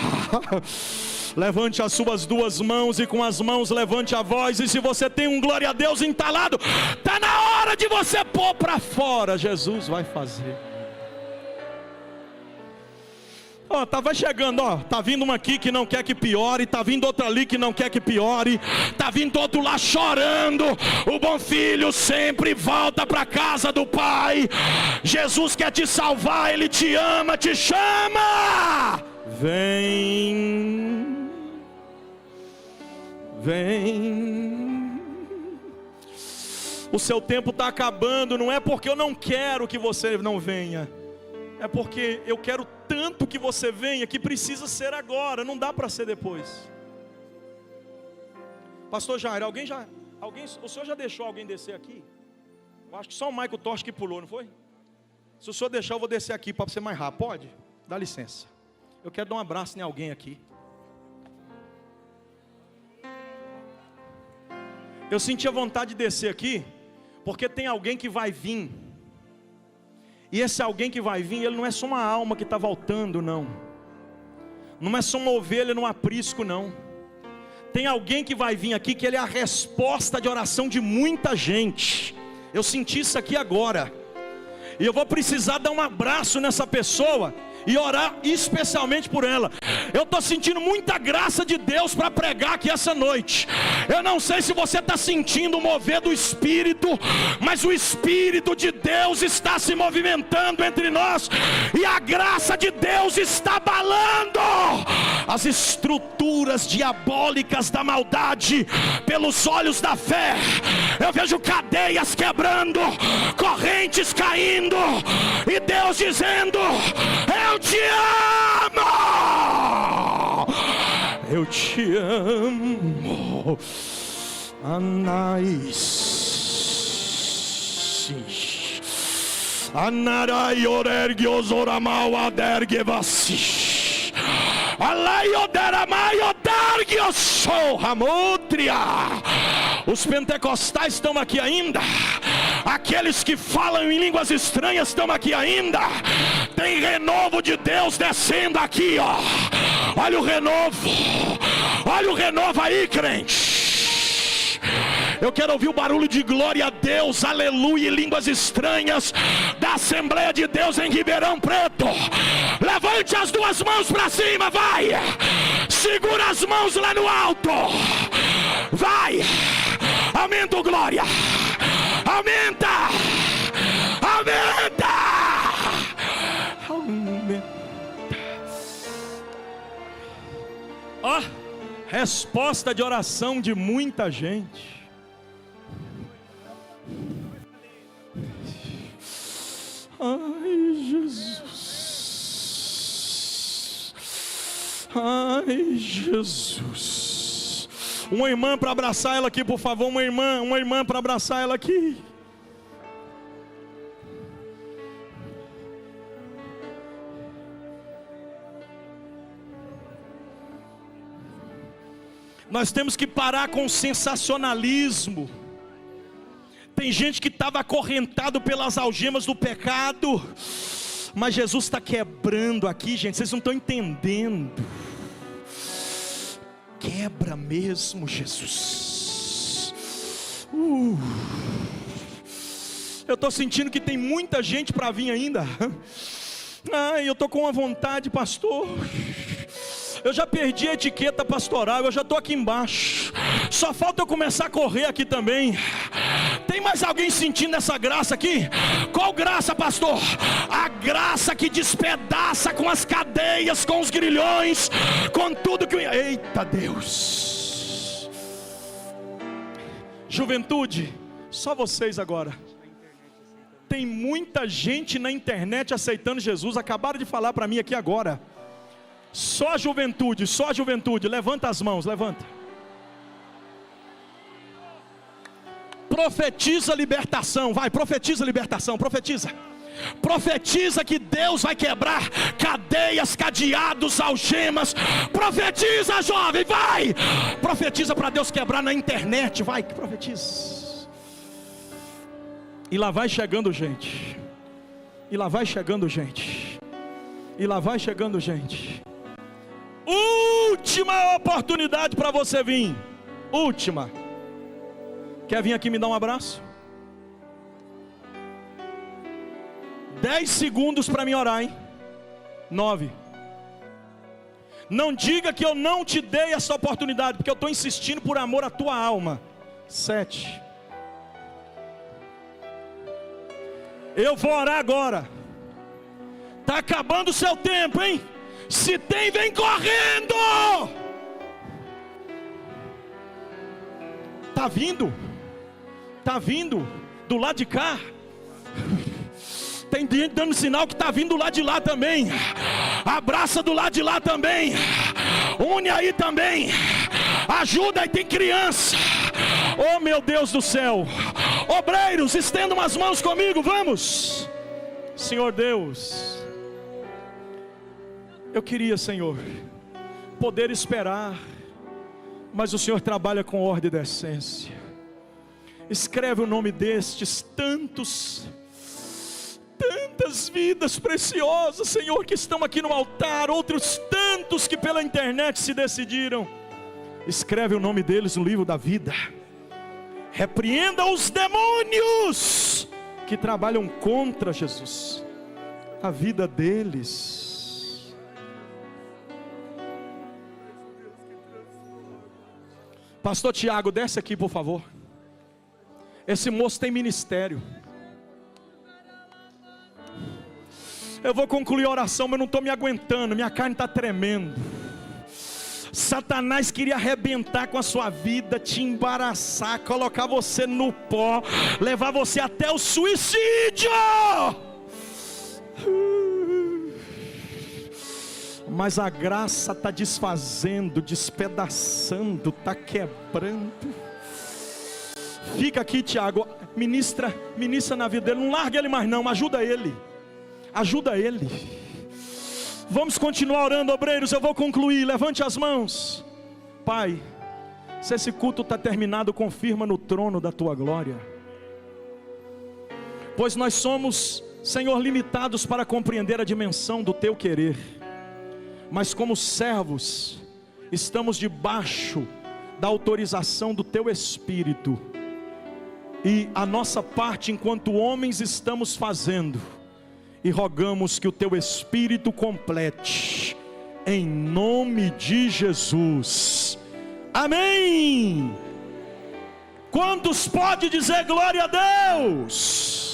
Levante as suas duas mãos e com as mãos levante a voz. E se você tem um glória a Deus entalado, está na hora de você pôr para fora. Jesus vai fazer. Vai chegando, tá vindo uma aqui que não quer que piore, tá vindo outra ali que não quer que piore, tá vindo outro lá chorando. O bom filho sempre volta para casa do Pai. Jesus quer te salvar, Ele te ama, te chama. Vem, vem. O seu tempo está acabando, não é porque eu não quero que você não venha, é porque eu quero tanto que você venha, que precisa ser agora, não dá para ser depois. Pastor Jair, o senhor já deixou alguém descer aqui? Eu acho que só o Michael Torch que pulou, não foi? Se o senhor deixar, eu vou descer aqui para ser mais rápido. Pode? Dá licença. Eu quero dar um abraço em alguém aqui. Eu senti a vontade de descer aqui, porque tem alguém que vai vir. E esse alguém que vai vir, ele não é só uma alma que está voltando, não. Não é só uma ovelha no aprisco, não. Tem alguém que vai vir aqui, que ele é a resposta de oração de muita gente. Eu senti isso aqui agora. E eu vou precisar dar um abraço nessa pessoa e orar especialmente por ela. Eu estou sentindo muita graça de Deus para pregar aqui essa noite. Eu não sei se você está sentindo o mover do Espírito, mas o Espírito de Deus está se movimentando entre nós, e a graça de Deus está abalando as estruturas diabólicas da maldade pelos olhos da fé. Eu vejo cadeias quebrando, correntes caindo, e Deus dizendo: eu te amo, eu te amo. Anarai orergi ozoramau aderge vasi. Alai oderamai odergi osoramutria. Os pentecostais estão aqui ainda. Aqueles que falam em línguas estranhas estão aqui ainda. Tem renovo de Deus descendo aqui, ó. Olha o renovo. Olha o renovo aí, crente. Eu quero ouvir o barulho de glória a Deus, aleluia, em línguas estranhas, da Assembleia de Deus em Ribeirão Preto. Levante as duas mãos para cima, vai. Segura as mãos lá no alto. Vai. Aumenta o glória. Aumenta. Aumenta. Aumenta. Ó, resposta de oração de muita gente. Ai, Jesus. Ai, Jesus. Uma irmã para abraçar ela aqui, por favor. Uma irmã para abraçar ela aqui. Nós temos que parar com o sensacionalismo. Tem gente que estava acorrentado pelas algemas do pecado, mas Jesus está quebrando aqui, gente. Vocês não estão entendendo. Quebra mesmo, Jesus. Eu estou sentindo que tem muita gente para vir ainda. Ai, eu estou com uma vontade, pastor. Eu já perdi a etiqueta pastoral, eu já estou aqui embaixo. Só falta eu começar a correr aqui também. Tem mais alguém sentindo essa graça aqui? Qual graça, pastor? A graça que despedaça com as cadeias, com os grilhões, com tudo que... Eita Deus! Juventude, só vocês agora. Tem muita gente na internet aceitando Jesus. Acabaram de falar para mim aqui agora. Só a juventude, levanta as mãos, levanta. Profetiza libertação, vai, profetiza libertação, profetiza. Profetiza que Deus vai quebrar cadeias, cadeados, algemas. Profetiza, jovem, vai. Profetiza para Deus quebrar na internet, vai, profetiza. E lá vai chegando gente. E lá vai chegando gente. E lá vai chegando gente. Última oportunidade para você vir. Última. Quer vir aqui me dar um abraço? 10 segundos para mim orar, hein? 9. Não diga que eu não te dei essa oportunidade, porque eu estou insistindo por amor à tua alma. 7. Eu vou orar agora. Está acabando o seu tempo, hein? Se tem, vem correndo. Tá vindo do lado de cá. Tem gente dando sinal que está vindo do lado de lá também. Abraça do lado de lá também. Une aí também. Ajuda aí, tem criança. Oh meu Deus do céu. Obreiros, estendam as mãos comigo, vamos. Senhor Deus, eu queria, Senhor, poder esperar, mas o Senhor trabalha com ordem e decência. Escreve o nome destes tantas vidas preciosas, Senhor, que estão aqui no altar, outros tantos que pela internet se decidiram. Escreve o nome deles no livro da vida. Repreenda os demônios que trabalham contra Jesus, a vida deles. Pastor Tiago, desce aqui por favor. Esse moço tem ministério. Eu vou concluir a oração, mas não estou me aguentando. Minha carne está tremendo. Satanás queria arrebentar com a sua vida, te embaraçar, colocar você no pó, levar você até o suicídio. Mas a graça está desfazendo, despedaçando, está quebrando. Fica aqui, Tiago, ministra na vida dele, não larga ele mais não, ajuda ele. Vamos continuar orando, obreiros, eu vou concluir, levante as mãos. Pai, se esse culto está terminado, confirma no trono da tua glória. Pois nós somos, Senhor, limitados para compreender a dimensão do teu querer. Mas como servos, estamos debaixo da autorização do teu Espírito. E a nossa parte enquanto homens estamos fazendo. E rogamos que o teu Espírito complete. Em nome de Jesus. Amém. Quantos pode dizer glória a Deus?